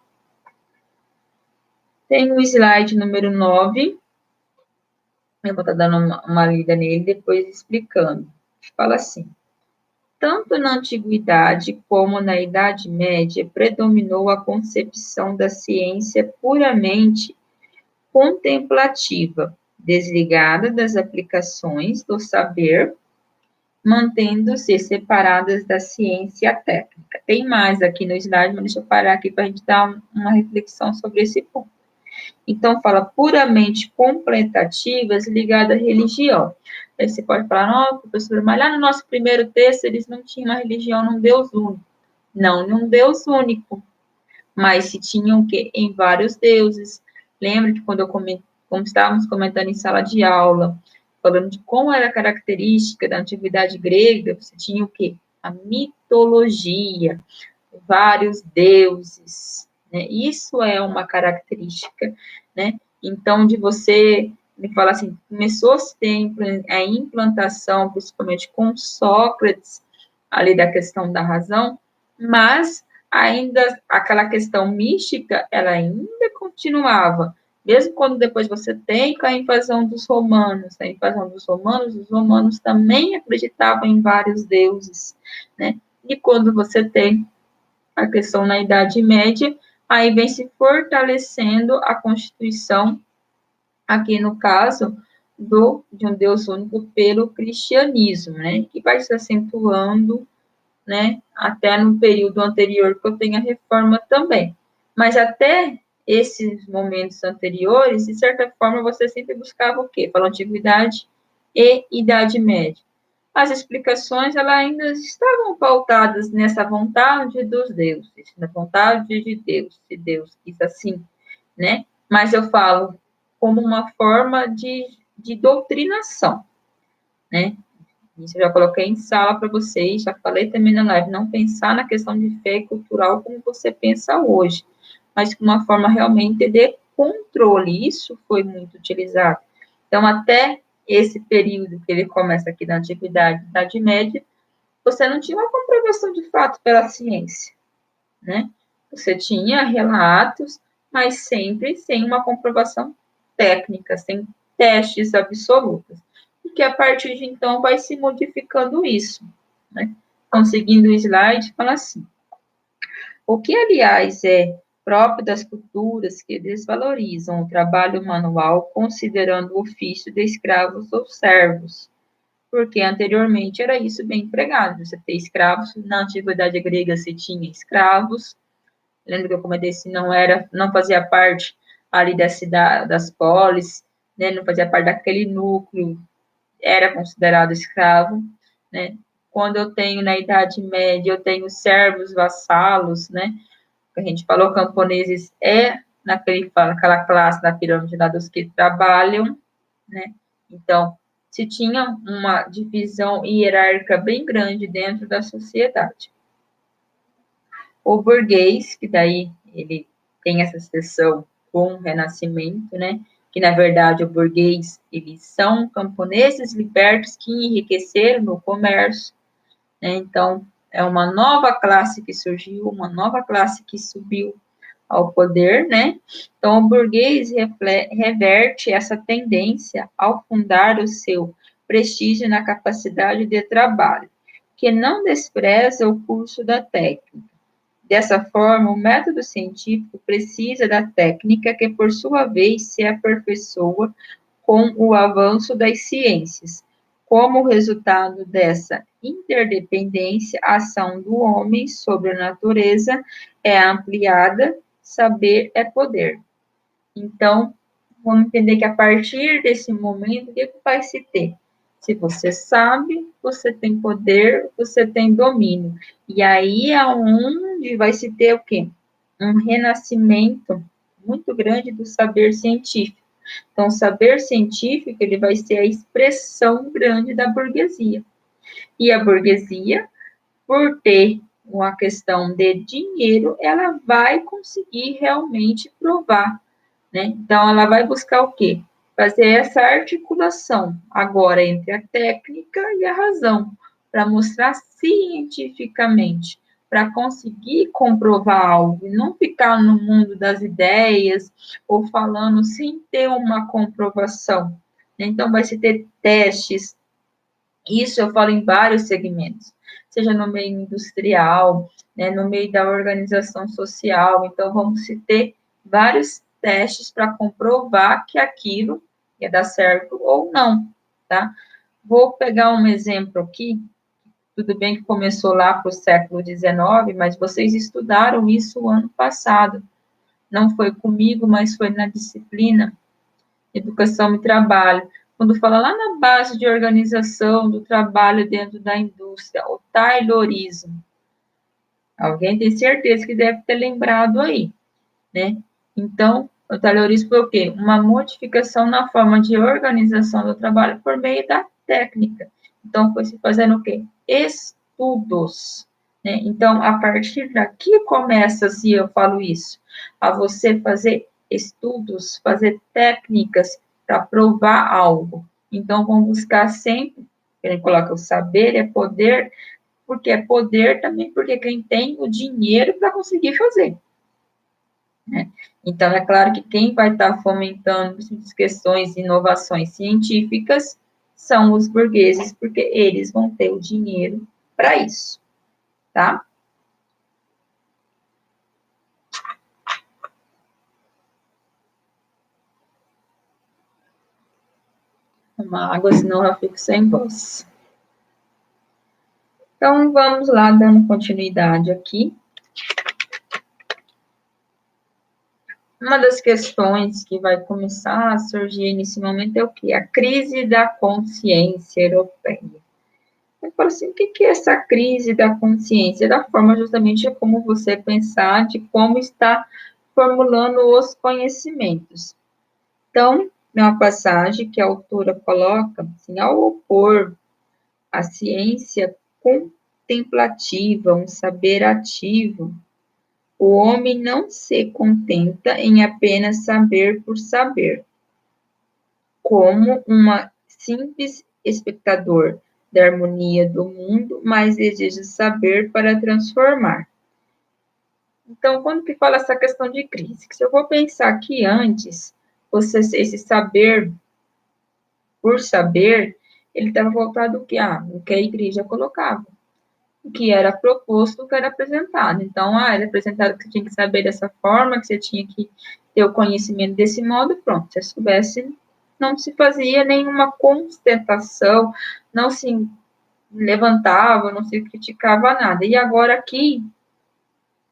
Tem o slide número 9, eu vou estar dando uma lida nele, depois explicando. Fala assim: tanto na Antiguidade como na Idade Média, predominou a concepção da ciência puramente contemplativa, desligada das aplicações do saber, mantendo-se separadas da ciência técnica. Tem mais aqui no slide, mas deixa eu parar aqui para a gente dar uma reflexão sobre esse ponto. Então, fala puramente completativas ligada à religião. Aí você pode falar, não, professora, mas lá no nosso primeiro texto eles não tinham uma religião num Deus único. Não, num Deus único. Mas se tinham o quê? Em vários deuses. Lembra que quando como estávamos comentando em sala de aula, falando de como era a característica da antiguidade grega, você tinha o quê? A mitologia, vários deuses, né? Isso é uma característica, né? Então, de você me falar assim, começou a ter a implantação, principalmente com Sócrates, ali da questão da razão, mas ainda aquela questão mística, ela ainda continuava. Mesmo quando depois você tem a invasão dos romanos, os romanos também acreditavam em vários deuses, né? E quando você tem a questão na Idade Média, aí vem se fortalecendo a Constituição, aqui no caso, de um Deus único pelo cristianismo, né, que vai se acentuando, né, até no período anterior que eu tenho a reforma também. Mas até esses momentos anteriores, de certa forma, você sempre buscava o quê? Pela antiguidade e Idade Média. As explicações, elas ainda estavam pautadas nessa vontade dos deuses, na vontade de Deus, se Deus quis assim, né? Mas eu falo como uma forma de doutrinação, né? Isso eu já coloquei em sala para vocês, já falei também na live, não pensar na questão de fé cultural como você pensa hoje, mas com uma forma realmente de controle. Isso foi muito utilizado. Então, até esse período que ele começa aqui na Antiguidade, Idade Média, você não tinha uma comprovação de fato pela ciência, né? Você tinha relatos, mas sempre sem uma comprovação técnica, sem testes absolutos. Porque a partir de então vai se modificando isso, né? Então, seguindo o slide, fala assim: o que, aliás, é próprio das culturas que desvalorizam o trabalho manual, considerando o ofício de escravos ou servos, porque anteriormente era isso bem empregado, você ter escravos, na antiguidade grega se tinha escravos, lembra que eu comentei se não fazia parte ali da cidade, das polis, né, não fazia parte daquele núcleo, era considerado escravo, né? Quando eu tenho na Idade Média, eu tenho servos, vassalos, né? A gente falou, camponeses naquela classe da pirâmide lá dos que trabalham, né? Então, se tinha uma divisão hierárquica bem grande dentro da sociedade. O burguês, que daí ele tem essa seção com o Renascimento, né? Que, na verdade, o burguês, eles são camponeses libertos que enriqueceram no comércio, né? Então, é uma nova classe que surgiu, uma nova classe que subiu ao poder, né? Então, o burguês reverte essa tendência ao fundar o seu prestígio na capacidade de trabalho, que não despreza o curso da técnica, Dessa forma, o método científico precisa da técnica que, por sua vez, se aperfeiçoa com o avanço das ciências. Como resultado dessa interdependência, a ação do homem sobre a natureza é ampliada, saber é poder. Então, vamos entender que a partir desse momento, o que vai se ter? Se você sabe, você tem poder, você tem domínio. E aí é onde vai se ter o quê? Um renascimento muito grande do saber científico. Então, o saber científico, ele vai ser a expressão grande da burguesia. E a burguesia, por ter uma questão de dinheiro, ela vai conseguir realmente provar, né? Então, ela vai buscar o quê? Fazer essa articulação agora entre a técnica e a razão, para mostrar cientificamente, para conseguir comprovar algo, e não ficar no mundo das ideias ou falando sem ter uma comprovação. Então, vai se ter testes, isso eu falo em vários segmentos, seja no meio industrial, né, no meio da organização social. Então, vamos ter vários testes para comprovar que aquilo ia dar certo ou não, tá? Vou pegar um exemplo aqui, tudo bem que começou lá para o século XIX, mas vocês estudaram isso ano passado. Não foi comigo, mas foi na disciplina Educação e Trabalho, quando fala lá na base de organização do trabalho dentro da indústria, o Taylorismo. Alguém tem certeza que deve ter lembrado aí, né? Então, o Taylorismo foi o quê? Uma modificação na forma de organização do trabalho por meio da técnica. Então, foi se fazendo o quê? Estudos, né? Então, a partir daqui começa, se eu falo isso, a você fazer estudos, fazer técnicas para provar algo. Então, vamos buscar sempre, ele coloca o saber é poder, porque é poder também, porque quem tem o dinheiro para conseguir fazer, né? Então, é claro que quem vai estar fomentando essas questões de inovações científicas são os burgueses, porque eles vão ter o dinheiro para isso, tá? Uma água, senão eu fico sem voz. Então, vamos lá, dando continuidade aqui. Uma das questões que vai começar a surgir nesse momento é o quê? A crise da consciência europeia. Eu falo assim, o que é essa crise da consciência? Da forma justamente como você pensar, de como está formulando os conhecimentos. Então, é uma passagem que a autora coloca, assim, ao opor a ciência contemplativa, um saber ativo, o homem não se contenta em apenas saber por saber, como uma simples espectador da harmonia do mundo, mas deseja saber para transformar. Então, quando que fala essa questão de crise? Se eu vou pensar que antes, esse saber por saber, ele estava voltado o que a igreja colocava, o que era proposto, o que era apresentado. Então, era apresentado que você tinha que saber dessa forma, que você tinha que ter o conhecimento desse modo, pronto, se soubesse, não se fazia nenhuma constatação, não se levantava, não se criticava nada. E agora aqui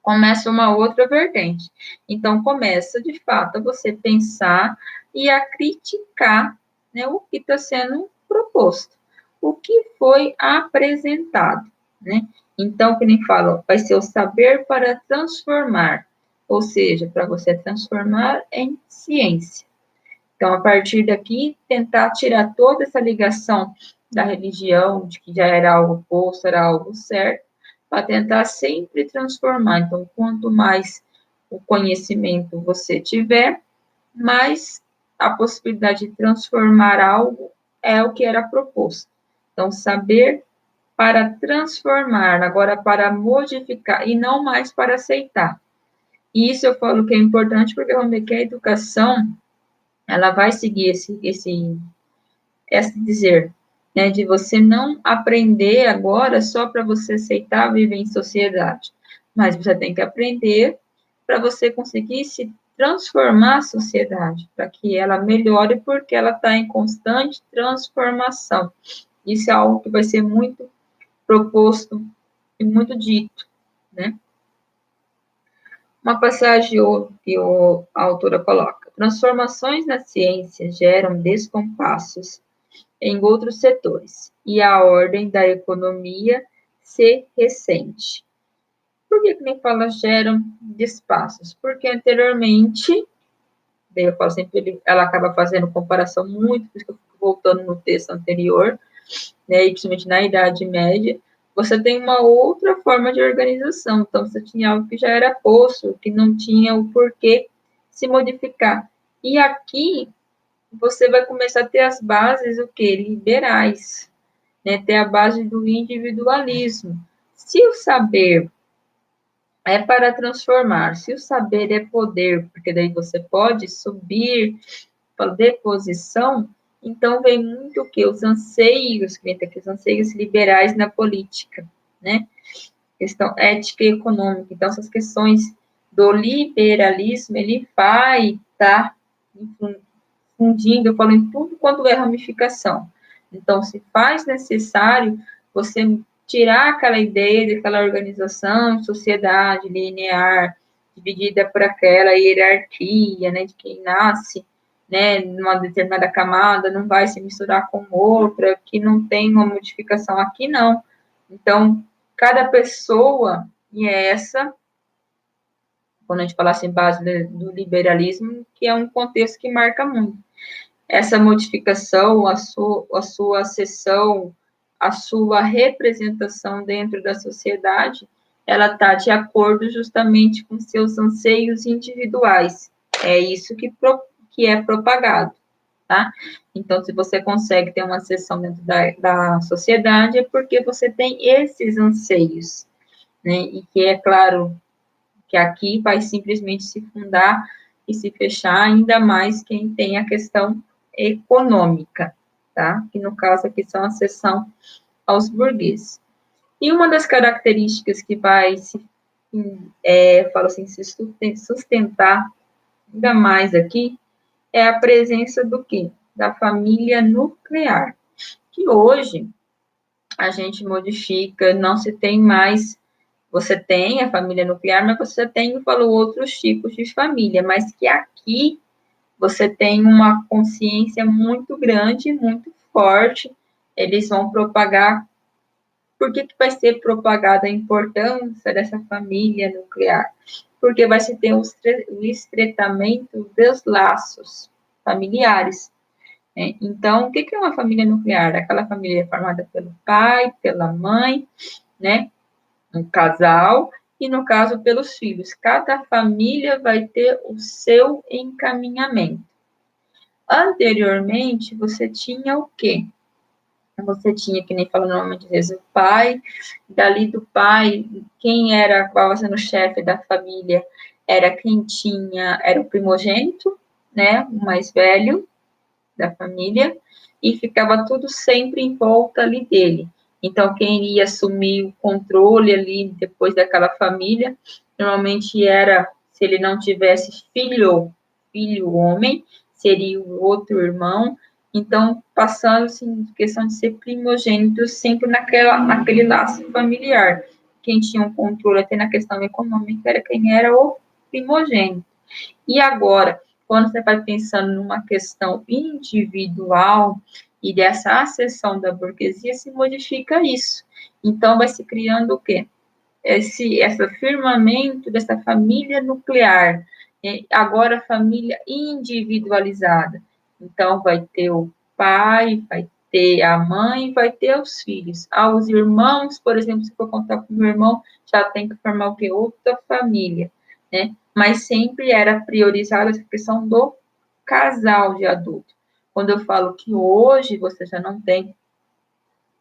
começa uma outra vertente. Então, começa, de fato, a você pensar e a criticar, né, o que está sendo proposto, o que foi apresentado, né? Então, que nem falo, vai ser o saber para transformar, ou seja, para você transformar em ciência. Então, a partir daqui, tentar tirar toda essa ligação da religião, de que já era algo posto, era algo certo, para tentar sempre transformar. Então, quanto mais o conhecimento você tiver, mais a possibilidade de transformar algo é o que era proposto. Então, saber para transformar, agora para modificar, e não mais para aceitar. E isso eu falo que é importante, porque vamos ver que a educação, ela vai seguir esse dizer, né, de você não aprender agora só para você aceitar viver em sociedade, mas você tem que aprender para você conseguir se transformar a sociedade, para que ela melhore, porque ela está em constante transformação. Isso é algo que vai ser muito proposto e muito dito, né? Uma passagem que a autora coloca: transformações na ciência geram descompassos em outros setores, e a ordem da economia se ressente. Por que nem fala geram despassos? Porque anteriormente, daí eu falo sempre, ela acaba fazendo comparação muito, por isso que eu fico voltando no texto anterior, né, e principalmente na Idade Média, você tem uma outra forma de organização. Então, você tinha algo que já era posto, que não tinha o porquê se modificar. E aqui, você vai começar a ter as bases, o quê? Liberais, né? Ter a base do individualismo. Se o saber é para transformar, se o saber é poder, porque daí você pode subir para deposição, então vem muito o que? Os anseios, que vem aqui, os anseios liberais na política, né? Questão ética e econômica. Então, essas questões do liberalismo, ele vai estar fundindo, eu falo em tudo quanto é ramificação. Então, se faz necessário você tirar aquela ideia daquela organização, sociedade linear, dividida por aquela hierarquia, né, de quem nasce, né, numa determinada camada, não vai se misturar com outra, que não tem uma modificação aqui, não. Então, cada pessoa, e é essa, quando a gente fala assim, base do liberalismo, que é um contexto que marca muito. Essa modificação, a sua acessão, a sua representação dentro da sociedade, ela está de acordo justamente com seus anseios individuais. É isso que é propagado, tá? Então, se você consegue ter uma acessão dentro da sociedade, é porque você tem esses anseios, né? E que é claro que aqui vai simplesmente se fundar e se fechar, ainda mais quem tem a questão econômica, tá? Que no caso aqui são a seção aos burgueses. E uma das características que vai falo assim, se sustentar ainda mais aqui é a presença do quê? Da família nuclear, que hoje a gente modifica, não se tem mais. Você tem a família nuclear, mas você tem, falou, outros tipos de família, mas que aqui você tem uma consciência muito grande, muito forte, eles vão propagar. Por que vai ser propagada a importância dessa família nuclear? Porque vai se ter o estreitamento dos laços familiares, né? Então, o que é uma família nuclear? Aquela família formada pelo pai, pela mãe, né? Um casal, e no caso pelos filhos. Cada família vai ter o seu encaminhamento. Anteriormente, você tinha o quê? Você tinha, que nem fala normalmente, às vezes, o pai, dali do pai, quem era, qual sendo o chefe da família, era quem tinha, era o primogênito, né, o mais velho da família, e ficava tudo sempre em volta ali dele. Então, quem iria assumir o controle ali depois daquela família, normalmente era, se ele não tivesse filho homem, seria o outro irmão. Então, passando-se em questão de ser primogênito, sempre naquele laço familiar. Quem tinha um controle até na questão econômica era quem era o primogênito. E agora, quando você vai pensando numa questão individual e dessa acessão da burguesia, se modifica isso. Então, vai se criando o quê? Esse firmamento dessa família nuclear, agora família individualizada. Então, vai ter o pai, vai ter a mãe, vai ter os filhos. Os irmãos, por exemplo, se for contar com o meu irmão, já tem que formar o quê? Outra família, né? Mas sempre era priorizada essa questão do casal de adulto. Quando eu falo que hoje você já não tem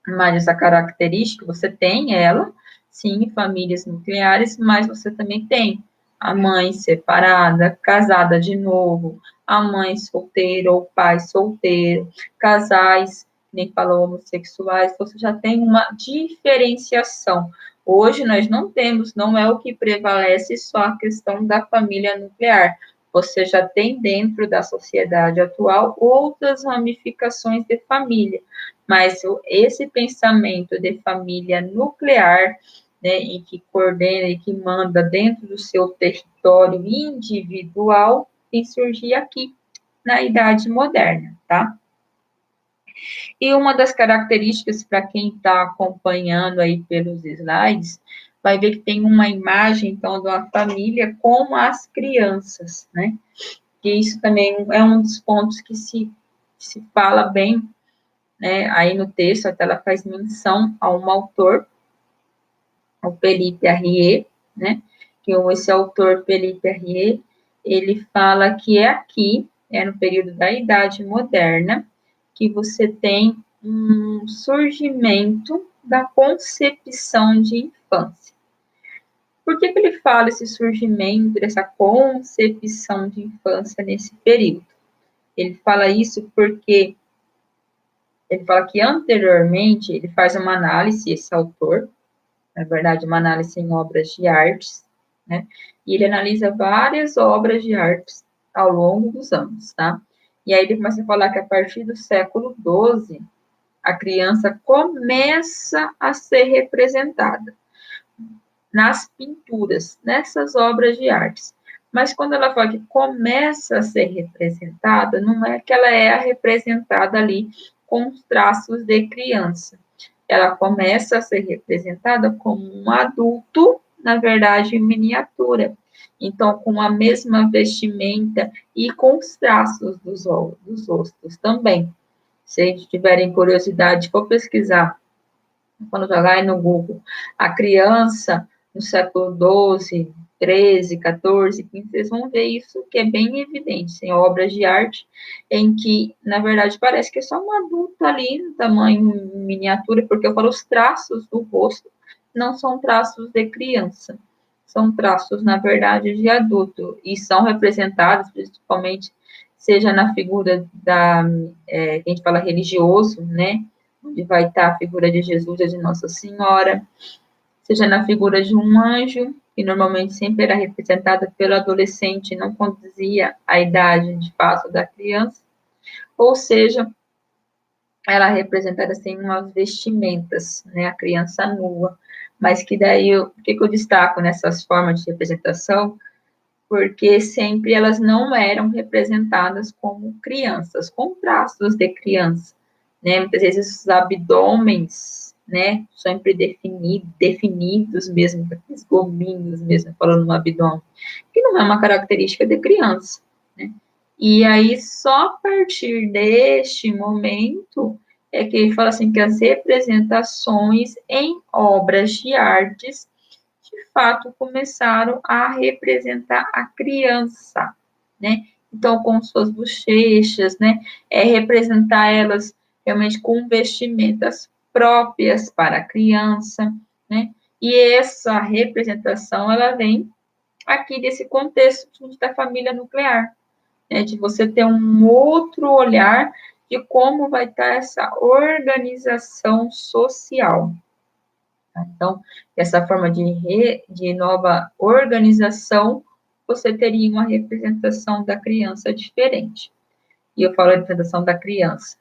mais essa característica, você tem ela, sim, famílias nucleares, mas você também tem a mãe separada, casada de novo, a mãe solteira ou pai solteiro, casais, nem falou homossexuais, você já tem uma diferenciação. Hoje nós não temos, não é o que prevalece só a questão da família nuclear. Você já tem dentro da sociedade atual outras ramificações de família, mas esse pensamento de família nuclear, né, em que coordena e que manda dentro do seu território individual, tem surgir aqui na Idade Moderna, tá? E uma das características, para quem está acompanhando aí pelos slides, vai ver que tem uma imagem, então, de uma família com as crianças, né? Que isso também é um dos pontos que se fala bem, né? Aí no texto, até ela faz menção a um autor, o Felipe Arrier, né? Que esse autor, Felipe Arrier, ele fala que é aqui, no período da Idade Moderna, que você tem um surgimento da concepção de infância. Por que ele fala esse surgimento, dessa concepção de infância nesse período? Ele fala isso porque ele fala que anteriormente ele faz uma análise, esse autor, na verdade, uma análise em obras de artes, né? E ele analisa várias obras de artes ao longo dos anos, tá? E aí ele começa a falar que a partir do século XII, a criança começa a ser representada nas pinturas, nessas obras de artes. Mas quando ela fala que começa a ser representada, não é que ela é representada ali com os traços de criança. Ela começa a ser representada como um adulto, na verdade, em miniatura. Então, com a mesma vestimenta e com os traços dos rostos também. Se tiverem curiosidade, for pesquisar, quando jogar aí no Google, a criança no século XII, XIII, XIV, XV, vocês vão ver isso que é bem evidente. Tem obras de arte em que, na verdade, parece que é só uma adulta ali, no tamanho miniatura, porque eu falo os traços do rosto não são traços de criança, são traços, na verdade, de adulto, e são representados, principalmente, seja na figura que a gente fala religioso, né, onde vai estar a figura de Jesus e de Nossa Senhora, seja na figura de um anjo, que normalmente sempre era representada pelo adolescente e não conduzia a idade de fato da criança, ou seja, ela é representada assim umas vestimentas, né, a criança nua, mas que daí, o que eu destaco nessas formas de representação? Porque sempre elas não eram representadas como crianças, com traços de criança, né? Muitas vezes os abdômenes, né, sempre definidos mesmo, aqueles gominhos mesmo, falando no abdômen, que não é uma característica de criança, né? E aí, só a partir deste momento, é que ele fala assim, que as representações em obras de artes de fato começaram a representar a criança, né? Então, com suas bochechas, né? Representar elas realmente com vestimentas próprias para a criança, né? E essa representação, ela vem aqui desse contexto da família nuclear, né? De você ter um outro olhar de como vai estar essa organização social. Então, dessa forma de nova organização, você teria uma representação da criança diferente. E eu falo a representação da criança,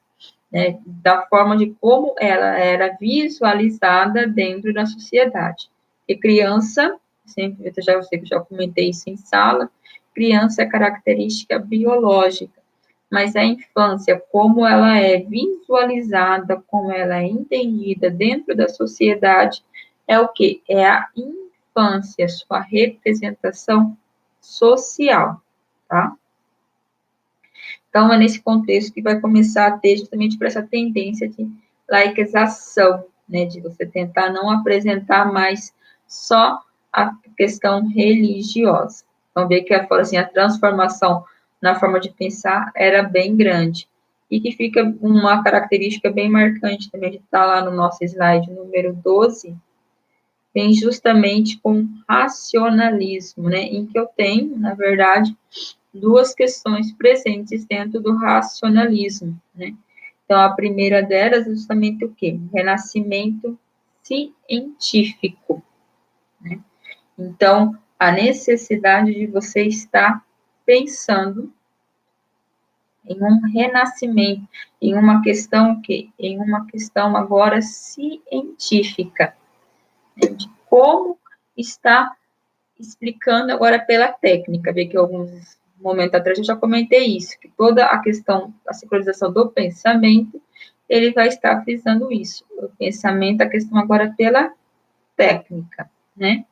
né, da forma de como ela era visualizada dentro da sociedade. E criança, sempre, eu sei que já comentei isso em sala, criança é característica biológica, mas a infância, como ela é visualizada, como ela é entendida dentro da sociedade, é o que? É a infância, sua representação social, tá? Então, é nesse contexto que vai começar a ter justamente por essa tendência de laicização, né, de você tentar não apresentar mais só a questão religiosa. Então, ver que assim, a transformação na forma de pensar era bem grande. E que fica uma característica bem marcante também, de estar lá no nosso slide número 12, vem justamente com racionalismo, né, em que eu tenho, na verdade, duas questões presentes dentro do racionalismo, né. Então, a primeira delas é justamente o quê? Renascimento científico, né? Então, a necessidade de você estar pensando em um renascimento, em uma questão que, em uma questão agora científica, né, de como está explicando agora pela técnica, ver que alguns momentos atrás eu já comentei isso, que toda a questão da sincronização do pensamento, ele vai estar frisando isso, o pensamento, a questão agora pela técnica, né?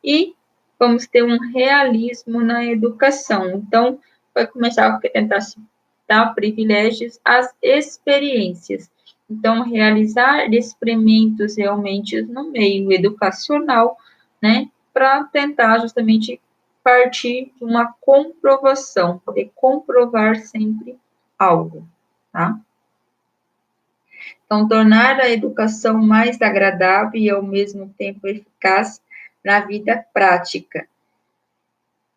E vamos ter um realismo na educação. Então, vai começar a tentar dar privilégios às experiências. Então, realizar experimentos realmente no meio educacional, né, para tentar justamente partir de uma comprovação, poder comprovar sempre algo, tá? Então, tornar a educação mais agradável e, ao mesmo tempo, eficaz na vida prática.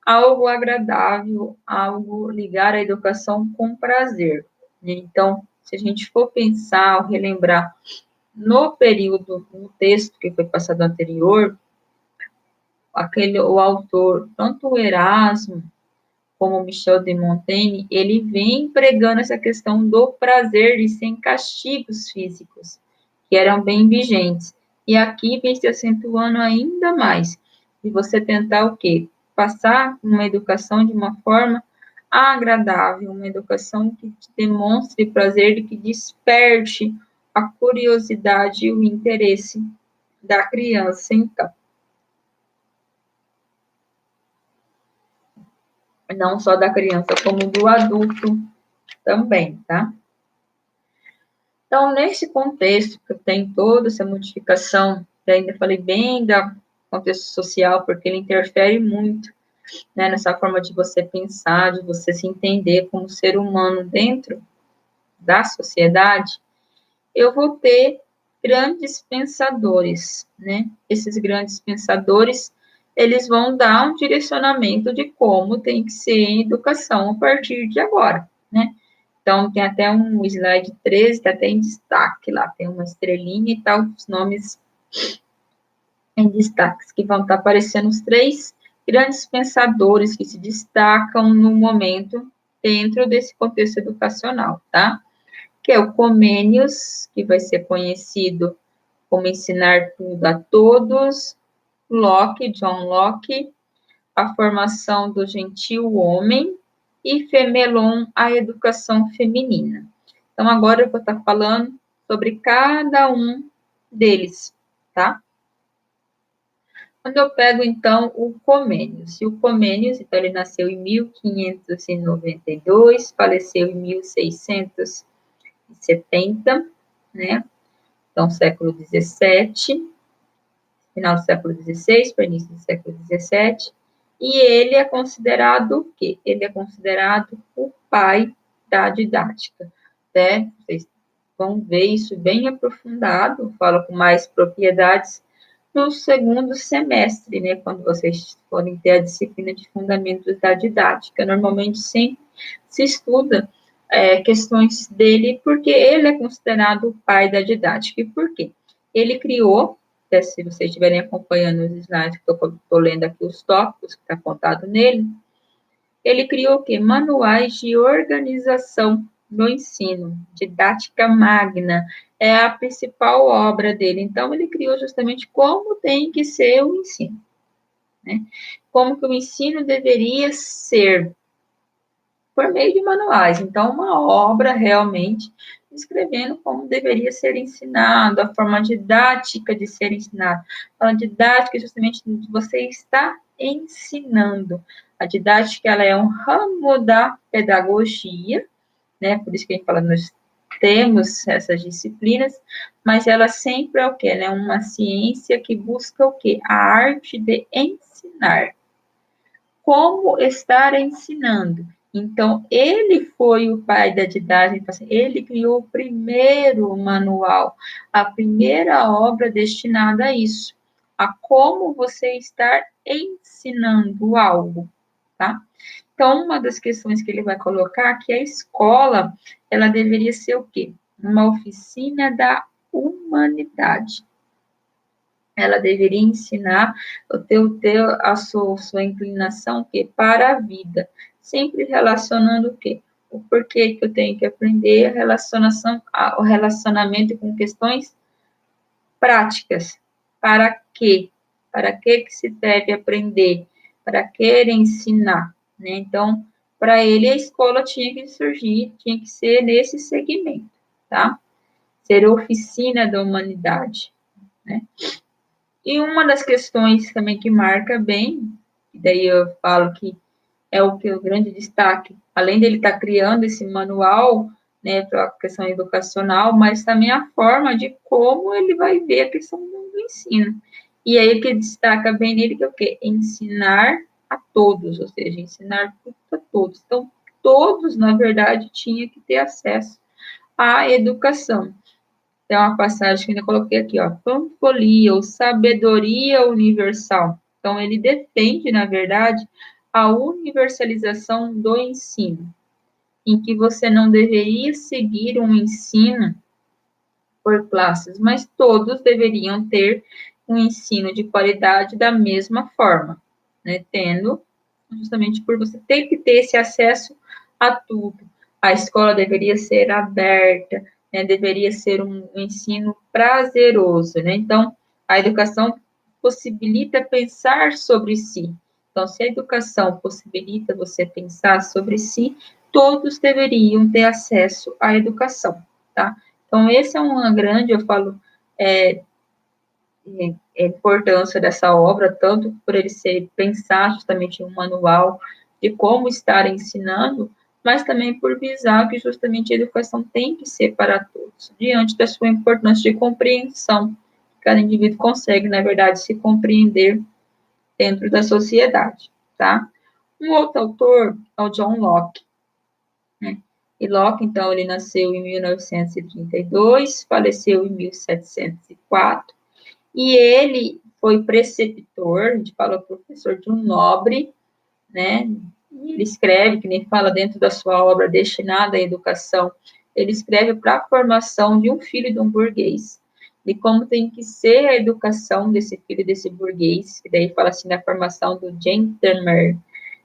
Algo agradável, algo ligar à educação com prazer. Então, se a gente for pensar ou relembrar no período, no texto que foi passado anterior, o autor, tanto o Erasmo como o Michel de Montaigne, ele vem pregando essa questão do prazer e sem castigos físicos, que eram bem vigentes. E aqui vem se acentuando ainda mais. E você tentar o quê? Passar uma educação de uma forma agradável, uma educação que demonstre prazer e que desperte a curiosidade e o interesse da criança, então. Não só da criança, como do adulto também, tá? Então, nesse contexto, que tem toda essa modificação, que ainda falei bem do contexto social, porque ele interfere muito, né, nessa forma de você pensar, de você se entender como ser humano dentro da sociedade, eu vou ter grandes pensadores, né? Esses grandes pensadores, eles vão dar um direcionamento de como tem que ser a educação a partir de agora, né? Então, tem até um slide 13, está até em destaque lá, tem uma estrelinha e tal, os nomes em destaques, que vão estar aparecendo os 3 grandes pensadores que se destacam no momento dentro desse contexto educacional, tá? Que é o Comênios, que vai ser conhecido como Ensinar Tudo a Todos, Locke, John Locke, A Formação do Gentil Homem, e Fenelon, A Educação Feminina. Então, agora eu vou estar falando sobre cada um deles, tá? Quando eu pego, então, o Comênios. E o Comênios, então, ele nasceu em 1592, faleceu em 1670, né? Então, século XVII, final do século XVI para início do século XVII. E ele é considerado o quê? Ele é considerado o pai da didática, né? Vocês vão ver isso bem aprofundado, falo com mais propriedades no segundo semestre, né? Quando vocês forem ter a disciplina de fundamentos da didática. Normalmente sempre se estuda questões dele, porque ele é considerado o pai da didática. E por quê? Ele criou, se vocês estiverem acompanhando os slides que eu estou lendo aqui, os tópicos que está contado nele, ele criou o quê? Manuais de organização do ensino, didática magna, é a principal obra dele. Então, ele criou justamente como tem que ser o ensino, né? Como que o ensino deveria ser, por meio de manuais. Então, uma obra realmente descrevendo como deveria ser ensinado, a forma didática de ser ensinado. A didática é justamente de você está ensinando. A didática, ela é um ramo da pedagogia, né? Por isso que a gente fala, nós temos essas disciplinas, mas ela sempre é o quê? Ela é uma ciência que busca o quê? A arte de ensinar. Como estar ensinando? Então, ele foi o pai da didática, ele criou o primeiro manual, a primeira obra destinada a isso, a como você estar ensinando algo, tá? Então, uma das questões que ele vai colocar é que a escola, ela deveria ser o quê? Uma oficina da humanidade. ela deveria ensinar ter a sua inclinação que para a vida, sempre relacionando o quê? O porquê que eu tenho que aprender o relacionamento com questões práticas. Para quê? Para que se deve aprender? Para que ensinar? Né? Então, para ele, a escola tinha que surgir, tinha que ser nesse segmento, tá? Ser oficina da humanidade, né? E uma das questões também que marca bem, e daí eu falo que é o que o grande destaque, além dele estar criando esse manual, né, para a questão educacional, mas também a forma de como ele vai ver a questão do ensino. E aí o que destaca bem nele que é o quê? Ensinar a todos, ou seja, ensinar a todos. Então, todos, na verdade, tinham que ter acesso à educação. Tem uma passagem que eu coloquei aqui, ó, Panfolia, ou sabedoria universal. Então, ele defende, na verdade, a universalização do ensino, em que você não deveria seguir um ensino por classes, mas todos deveriam ter um ensino de qualidade da mesma forma, né? Tendo, justamente por você ter que ter esse acesso a tudo. A escola deveria ser aberta, né? Deveria ser um ensino prazeroso, né? Então, a educação possibilita pensar sobre si. Então, se a educação possibilita você pensar sobre si, todos deveriam ter acesso à educação, tá? Então, esse é uma grande, eu falo, importância dessa obra, tanto por ele ser pensar justamente em um manual de como estar ensinando, mas também por visar que justamente a educação tem que ser para todos, diante da sua importância de compreensão. Cada indivíduo consegue, na verdade, se compreender dentro da sociedade, tá? Um outro autor é o John Locke, né? E Locke, então, ele nasceu em 1932, faleceu em 1704, e ele foi preceptor, a gente fala professor de um nobre, né? Ele escreve, que nem fala dentro da sua obra destinada à educação, ele escreve para a formação de um filho de um burguês, de como tem que ser a educação desse filho desse burguês, que daí fala assim, da formação do gentleman,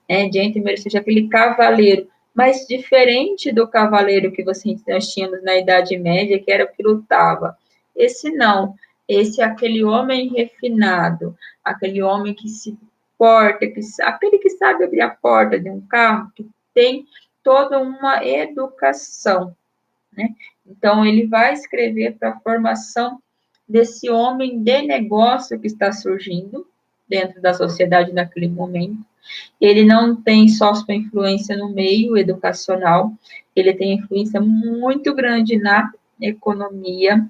né? Gentleman, ou seja, aquele cavaleiro, mas diferente do cavaleiro que nós tínhamos na Idade Média, que era o que lutava. Esse não, esse é aquele homem refinado, aquele homem que se porta, aquele que sabe abrir a porta de um carro, que tem toda uma educação, né? Então, ele vai escrever para a formação desse homem de negócio que está surgindo dentro da sociedade naquele momento. Ele não tem só sua influência no meio educacional, ele tem influência muito grande na economia,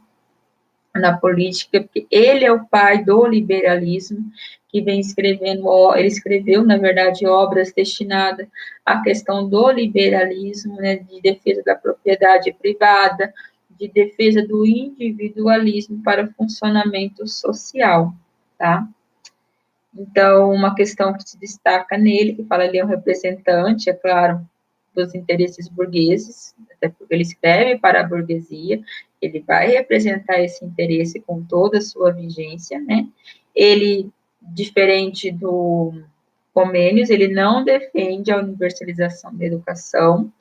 na política, porque ele é o pai do liberalismo, que vem escrevendo, ele escreveu, na verdade, obras destinadas à questão do liberalismo, né, de defesa da propriedade privada, de defesa do individualismo para o funcionamento social, tá? Então, uma questão que se destaca nele, que fala ele é um representante, é claro, dos interesses burgueses, até porque ele escreve para a burguesia, ele vai representar esse interesse com toda a sua vigência, né? Ele, diferente do Comênios, ele não defende a universalização da educação,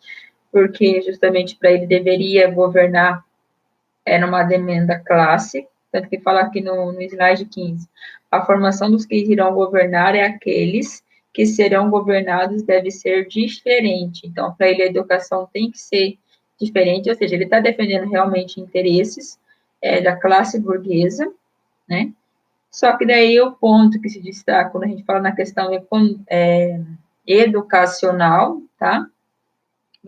porque justamente para ele deveria governar era uma demanda classe, tanto que fala aqui no slide 15, a formação dos que irão governar é aqueles que serão governados deve ser diferente. Então, para ele, a educação tem que ser diferente, ou seja, ele está defendendo realmente interesses da classe burguesa, né? Só que daí o ponto que se destaca quando a gente fala na questão educacional, tá?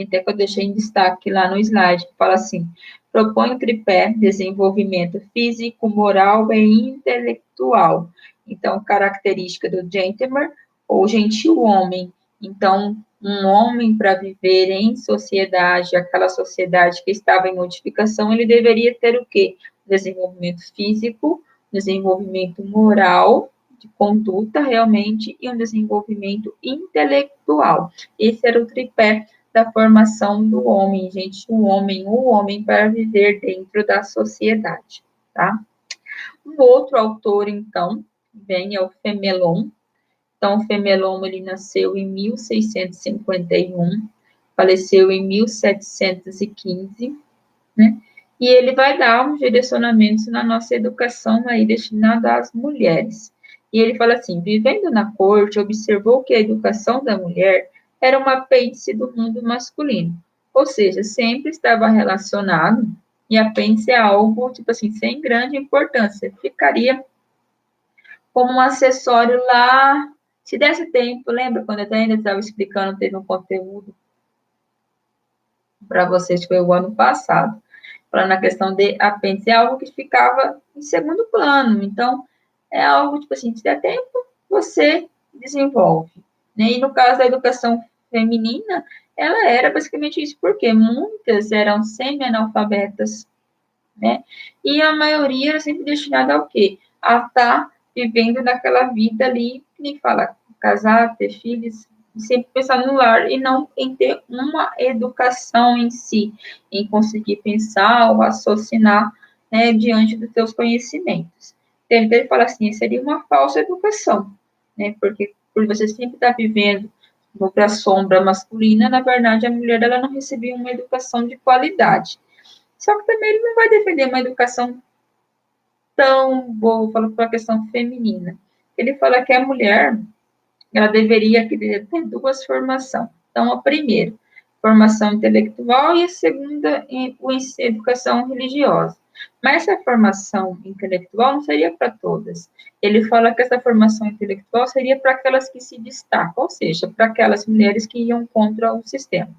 Até que eu deixei em destaque lá no slide, que fala assim, propõe o tripé, desenvolvimento físico, moral e intelectual. Então, característica do gentleman, ou gentil homem. Então, um homem para viver em sociedade, aquela sociedade que estava em modificação, ele deveria ter o quê? Desenvolvimento físico, desenvolvimento moral, de conduta realmente, e um desenvolvimento intelectual. Esse era o tripé da formação do homem, gente, o homem para viver dentro da sociedade, tá? Um outro autor, então, vem é o Fénelon. Então, o Fénelon, ele nasceu em 1651, faleceu em 1715, né? E ele vai dar uns direcionamentos na nossa educação aí destinada às mulheres. E ele fala assim: vivendo na corte, observou que a educação da mulher era uma apêndice do mundo masculino, ou seja, sempre estava relacionado, e apêndice é algo, tipo assim, sem grande importância, ficaria como um acessório lá, se desse tempo, lembra quando eu ainda estava explicando, teve um conteúdo para vocês, foi o ano passado, falando na questão de apêndice, é algo que ficava em segundo plano, então, é algo, tipo assim, se der tempo, você desenvolve, né? E no caso da educação feminina, ela era basicamente isso, porque muitas eram semi-analfabetas, né? E a maioria era sempre destinada ao quê? A estar vivendo naquela vida ali, que nem fala, casar, ter filhos, sempre pensar no lar e não em ter uma educação em si, em conseguir pensar ou raciocinar, né, diante dos seus conhecimentos. Então, ele fala assim, seria uma falsa educação, né, porque por você sempre estar vivendo para a sombra masculina, na verdade, a mulher ela não recebia uma educação de qualidade. Só que também ele não vai defender uma educação tão boa, falando para a questão feminina. Ele fala que a mulher, ela deveria ter duas formações. Então, a primeira, formação intelectual, e a segunda, educação religiosa. Mas essa formação intelectual não seria para todas. Ele fala que essa formação intelectual seria para aquelas que se destacam, ou seja, para aquelas mulheres que iam contra o sistema.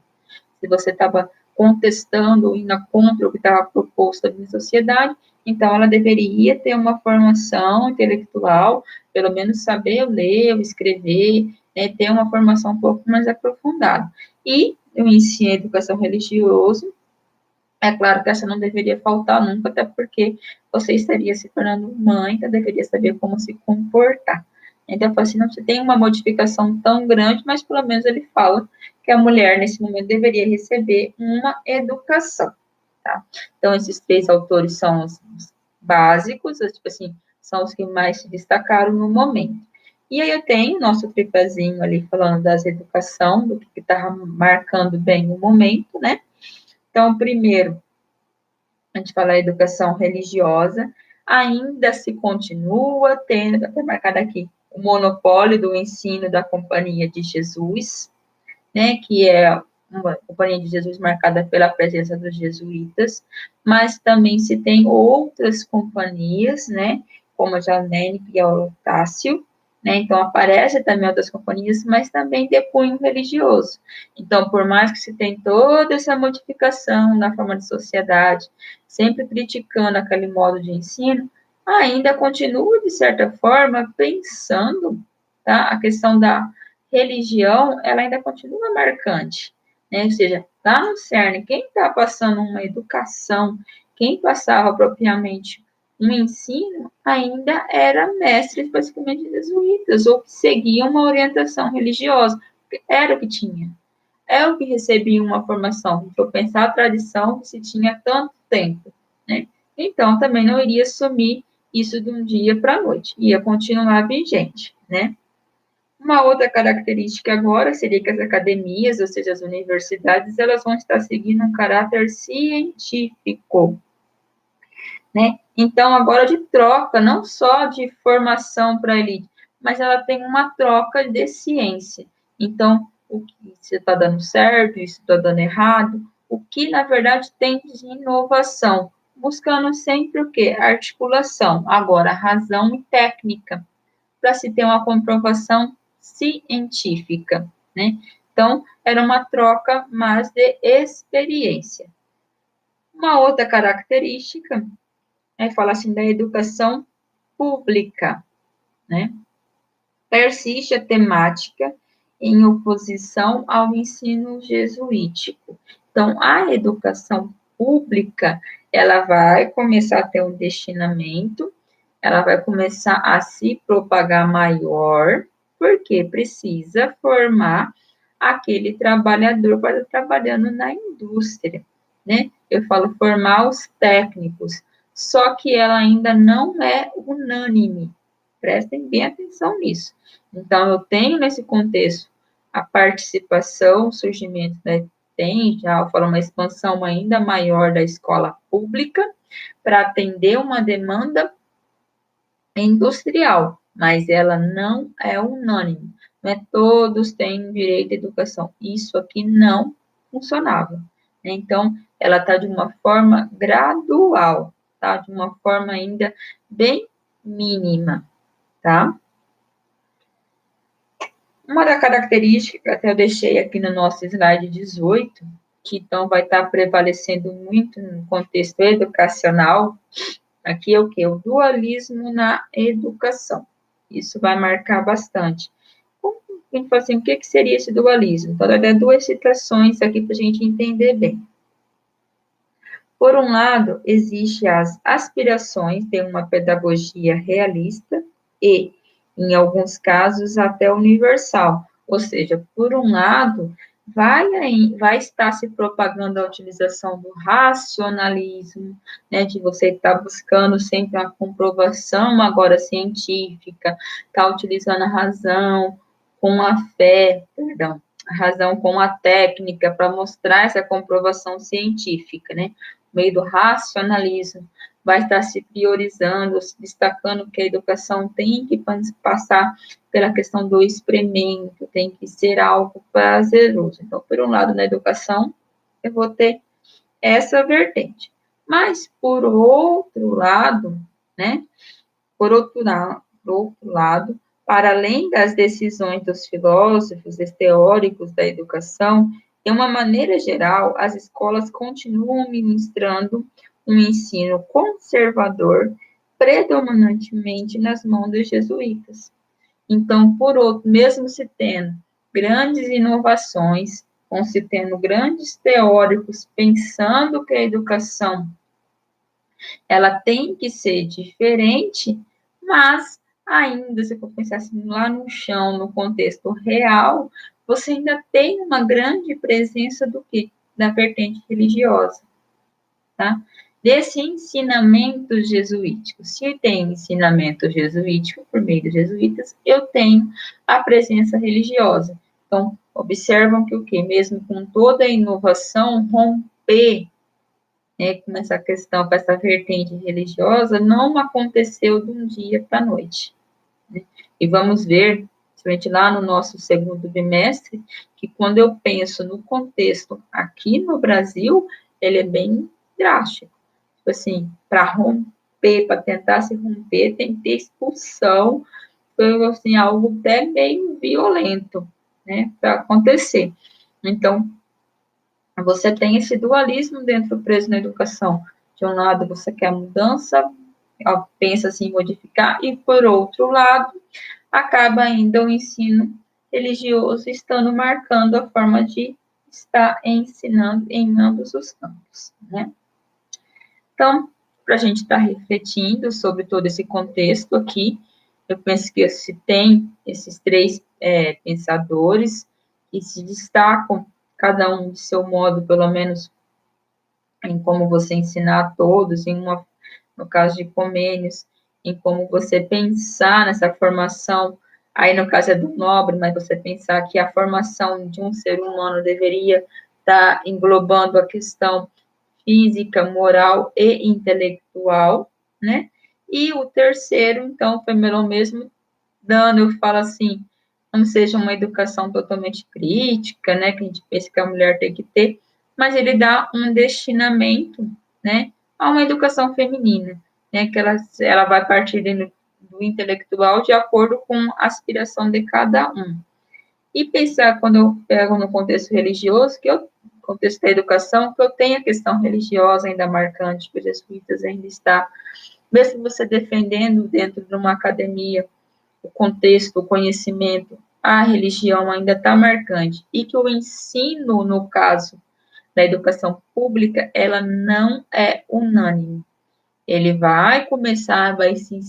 Se você estava contestando ou indo contra o que estava proposto na sociedade, então ela deveria ter uma formação intelectual, pelo menos saber ler, escrever, né, ter uma formação um pouco mais aprofundada. E o ensino educação religiosa, é claro que essa não deveria faltar nunca, até porque você estaria se tornando mãe, então deveria saber como se comportar. Então, assim, não se tem uma modificação tão grande, mas pelo menos ele fala que a mulher, nesse momento, deveria receber uma educação, tá? Então, esses três autores são os básicos, tipo assim, são os que mais se destacaram no momento. E aí eu tenho o nosso tripézinho ali falando das educação, do que está marcando bem o momento, né? Então, primeiro, a gente fala educação religiosa, ainda se continua tendo, até marcado aqui, o monopólio do ensino da Companhia de Jesus, né, que é uma Companhia de Jesus marcada pela presença dos jesuítas, mas também se tem outras companhias, né, como a Janene e a Eutácio, né, então aparece também outras companhias, mas também de cunho religioso. Então, por mais que se tenha toda essa modificação na forma de sociedade, sempre criticando aquele modo de ensino, ainda continua, de certa forma, pensando, tá, a questão da religião, ela ainda continua marcante, né? Ou seja, lá no CERN, quem está passando uma educação, quem passava propriamente um ensino, ainda era mestres basicamente jesuítas, ou que seguiam uma orientação religiosa, era o que tinha, é o que recebia uma formação, se eu pensar a tradição que se tinha há tanto tempo, né? Então, também não iria sumir isso de um dia para a noite, ia continuar vigente, né? Uma outra característica agora seria que as academias, ou seja, as universidades, elas vão estar seguindo um caráter científico, né? Então, agora de troca, não só de formação para a elite, mas ela tem uma troca de ciência. Então, o que está dando certo, isso está dando errado, o que, na verdade, tem de inovação, buscando sempre o quê? Articulação, agora, razão e técnica, para se ter uma comprovação científica, né? Então, era uma troca mais de experiência. Uma outra característica é falar assim da educação pública, né? Persiste a temática em oposição ao ensino jesuítico. Então, a educação pública, ela vai começar a ter um destinamento, ela vai começar a se propagar maior, porque precisa formar aquele trabalhador para estar trabalhando na indústria, né? Eu falo formar os técnicos, só que ela ainda não é unânime. Prestem bem atenção nisso. Então, eu tenho nesse contexto a participação, o surgimento, né, tem já uma expansão ainda maior da escola pública para atender uma demanda industrial, mas ela não é unânime. Não é todos têm direito à educação. Isso aqui não funcionava. Né? Então, ela está de uma forma gradual, tá? De uma forma ainda bem mínima, tá? Uma da característica, até eu deixei aqui no nosso slide 18, que então vai estar prevalecendo muito no contexto educacional, aqui é o que? O dualismo na educação. Isso vai marcar bastante. A gente fala assim, o que seria esse dualismo? Então, vai dar duas citações aqui para a gente entender bem. Por um lado, existe as aspirações de uma pedagogia realista e, em alguns casos, até universal. Ou seja, por um lado, vai estar se propagando a utilização do racionalismo, né, de você estar buscando sempre uma comprovação agora científica, estar utilizando a razão com a fé, perdão, a razão com a técnica para mostrar essa comprovação científica, né? Meio do racionalismo, vai estar se priorizando, se destacando que a educação tem que passar pela questão do experimento, tem que ser algo prazeroso. Então, por um lado, na educação, eu vou ter essa vertente. Mas, por outro lado, né, por outro lado, para além das decisões dos filósofos, dos teóricos da educação, de uma maneira geral, as escolas continuam ministrando um ensino conservador, predominantemente nas mãos dos jesuítas. Então, por outro, mesmo se tendo grandes inovações, com se tendo grandes teóricos pensando que a educação ela tem que ser diferente, mas ainda, se for pensar assim, lá no chão, no contexto real, você ainda tem uma grande presença do quê? Da vertente religiosa, tá? Desse ensinamento jesuítico. Se tem ensinamento jesuítico por meio dos jesuítas, eu tenho a presença religiosa. Então, observam que o quê? Mesmo com toda a inovação, romper, né, com essa questão, com essa vertente religiosa, não aconteceu de um dia para a noite. Né? E vamos ver, principalmente lá no nosso segundo bimestre, que quando eu penso no contexto aqui no Brasil, ele é bem drástico. Tipo assim, para romper, para tentar se romper, tem que ter expulsão, foi assim, algo até meio violento, né, para acontecer. Então, você tem esse dualismo dentro preso na educação. De um lado, você quer mudança, pensa assim, em modificar, e por outro lado, acaba ainda o ensino religioso estando marcando a forma de estar ensinando em ambos os campos, né? Então, para a gente estar refletindo sobre todo esse contexto aqui, eu penso que se tem esses três pensadores que se destacam, cada um de seu modo, pelo menos em como você ensinar a todos, no caso de Comênios, em como você pensar nessa formação, aí no caso é do Nobre, mas você pensar que a formação de um ser humano deveria estar englobando a questão física, moral e intelectual, né? E o terceiro, então, foi pelo mesmo dando, eu falo assim, não seja uma educação totalmente crítica, né, que a gente pensa que a mulher tem que ter, mas ele dá um destinamento, né, a uma educação feminina, né, que ela vai partir do intelectual de acordo com a aspiração de cada um. E pensar, quando eu pego no contexto religioso, contexto da educação, que eu tenho a questão religiosa ainda marcante, que os jesuítas ainda está, mesmo você defendendo dentro de uma academia o contexto, o conhecimento, a religião ainda está marcante, e que o ensino, no caso da educação pública, ela não é unânime. Ele vai começar, vai se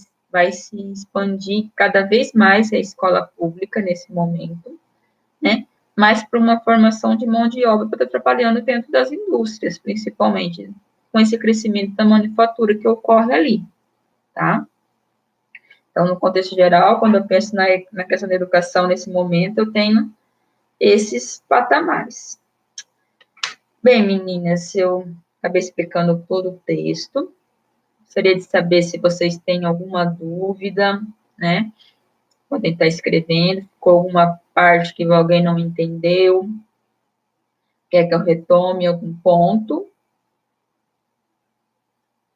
expandir cada vez mais a escola pública nesse momento, né? Mas para uma formação de mão de obra, para estar trabalhando dentro das indústrias, principalmente. com esse crescimento da manufatura que ocorre ali, tá? Então, no contexto geral, quando eu penso na questão da educação nesse momento, eu tenho esses patamares. Bem, meninas, eu acabei explicando todo o texto. Gostaria de saber se vocês têm alguma dúvida, né? Podem estar escrevendo, ficou alguma parte que alguém não entendeu, quer que eu retome algum ponto.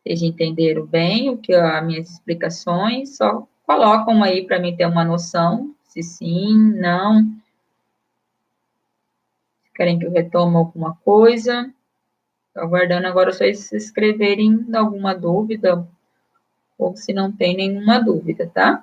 Vocês entenderam bem o que as minhas explicações, só colocam aí para mim ter uma noção, se sim, não. Se querem que eu retome alguma coisa. Estou aguardando agora só vocês escreverem alguma dúvida, ou se não tem nenhuma dúvida, tá?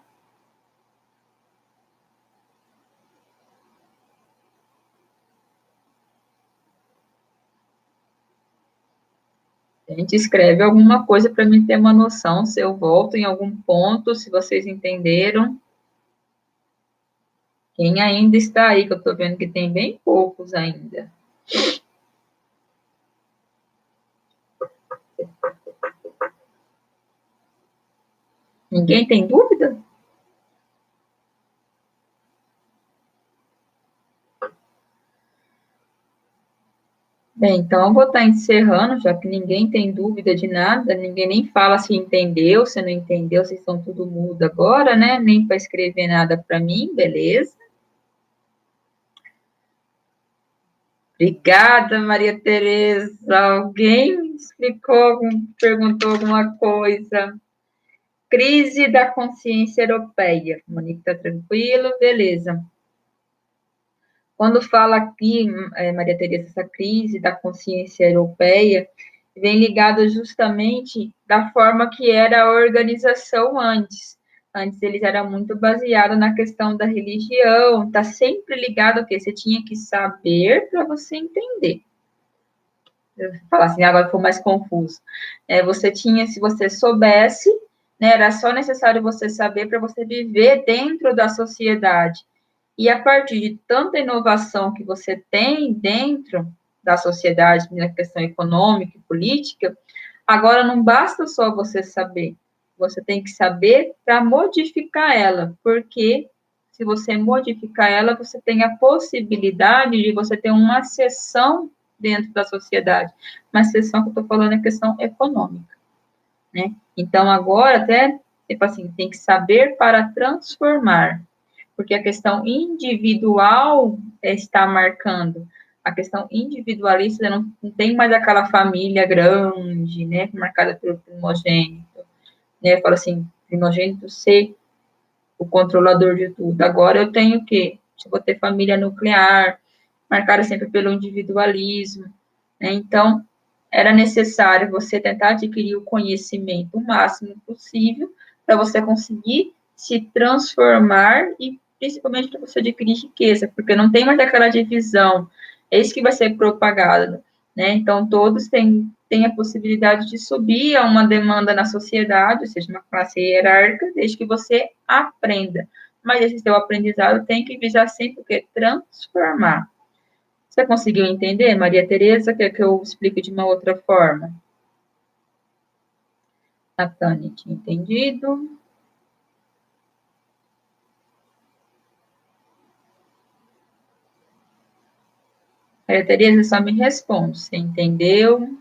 A gente escreve alguma coisa para mim ter uma noção, se eu volto em algum ponto, se vocês entenderam. Quem ainda está aí, que eu estou vendo que tem bem poucos ainda. Ninguém tem dúvida? Bem, então eu vou estar encerrando, já que ninguém tem dúvida de nada, ninguém nem fala se entendeu, se não entendeu, vocês estão tudo mudo agora, né? Nem para escrever nada para mim, beleza? Obrigada, Maria Tereza. Alguém explicou, perguntou alguma coisa? Crise da consciência europeia. Monique está tranquilo, beleza. Quando fala aqui, Maria Tereza, essa crise da consciência europeia, vem ligada justamente da forma que era a organização antes. Antes eles eram muito baseados na questão da religião, está sempre ligado ao quê? Você tinha que saber para você entender. Eu vou falar assim, agora ficou mais confuso. Você tinha, se você soubesse, né, era só necessário você saber para você viver dentro da sociedade. E a partir de tanta inovação que você tem dentro da sociedade, na questão econômica e política, agora não basta só você saber, você tem que saber para modificar ela, porque se você modificar ela, você tem a possibilidade de você ter uma seção dentro da sociedade. Uma seção que eu estou falando é questão econômica, né? Então, agora, até, tipo assim, tem que saber para transformar, porque a questão individual está marcando. A questão individualista não tem mais aquela família grande, né, marcada pelo primogênito, né, fala assim, primogênito ser o controlador de tudo. Agora eu tenho o quê? Eu vou ter família nuclear, marcada sempre pelo individualismo, né, então era necessário você tentar adquirir o conhecimento o máximo possível para você conseguir se transformar e principalmente para você adquirir riqueza, porque não tem mais aquela divisão, é isso que vai ser propagado, né? Então, todos têm a possibilidade de subir a uma demanda na sociedade, ou seja, uma classe hierárquica, desde que você aprenda. Mas esse seu aprendizado tem que visar sempre o quê? Transformar. Você conseguiu entender, Maria Tereza? Quer que eu explique de uma outra forma? A Tânia tinha entendido. Maria Tereza, só me responde. Você entendeu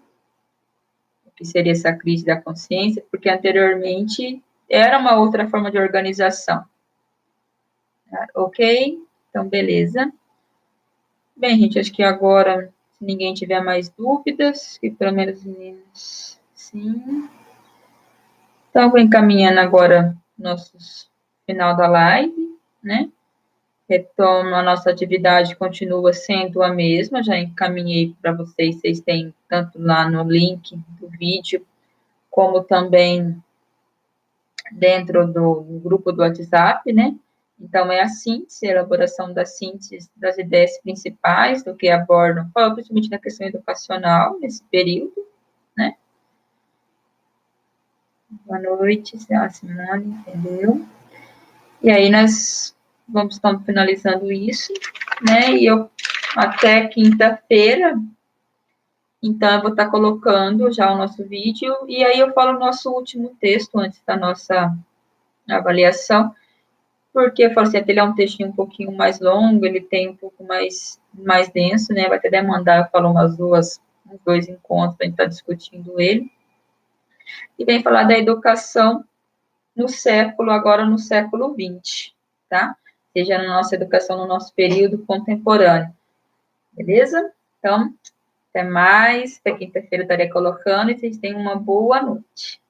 o que seria essa crise da consciência? Porque anteriormente era uma outra forma de organização. Ok? Então, beleza. Bem, gente, acho que agora, se ninguém tiver mais dúvidas, que pelo menos os meninos, sim. Então, vou encaminhando agora nosso final da live, né? Retomo, a nossa atividade continua sendo a mesma, já encaminhei para vocês, vocês têm tanto lá no link do vídeo, como também dentro do grupo do WhatsApp, né? Então, é a síntese, a elaboração da síntese das ideias principais do que abordam, principalmente na questão educacional, nesse período, né? Boa noite, Simone, entendeu? E aí, nós estamos finalizando isso, né? E eu, até quinta-feira, Então, eu vou estar colocando já o nosso vídeo, e aí eu falo o nosso último texto antes da nossa avaliação, porque eu falo assim, ele é um textinho um pouquinho mais longo, ele tem um pouco mais denso, né? Vai até demandar, eu falo uns dois encontros para a gente estar discutindo ele. E vem falar da educação agora no século XX, tá? Seja na nossa educação, no nosso período contemporâneo. Beleza? Então, até mais. Até quinta-feira eu estarei colocando e vocês tenham uma boa noite.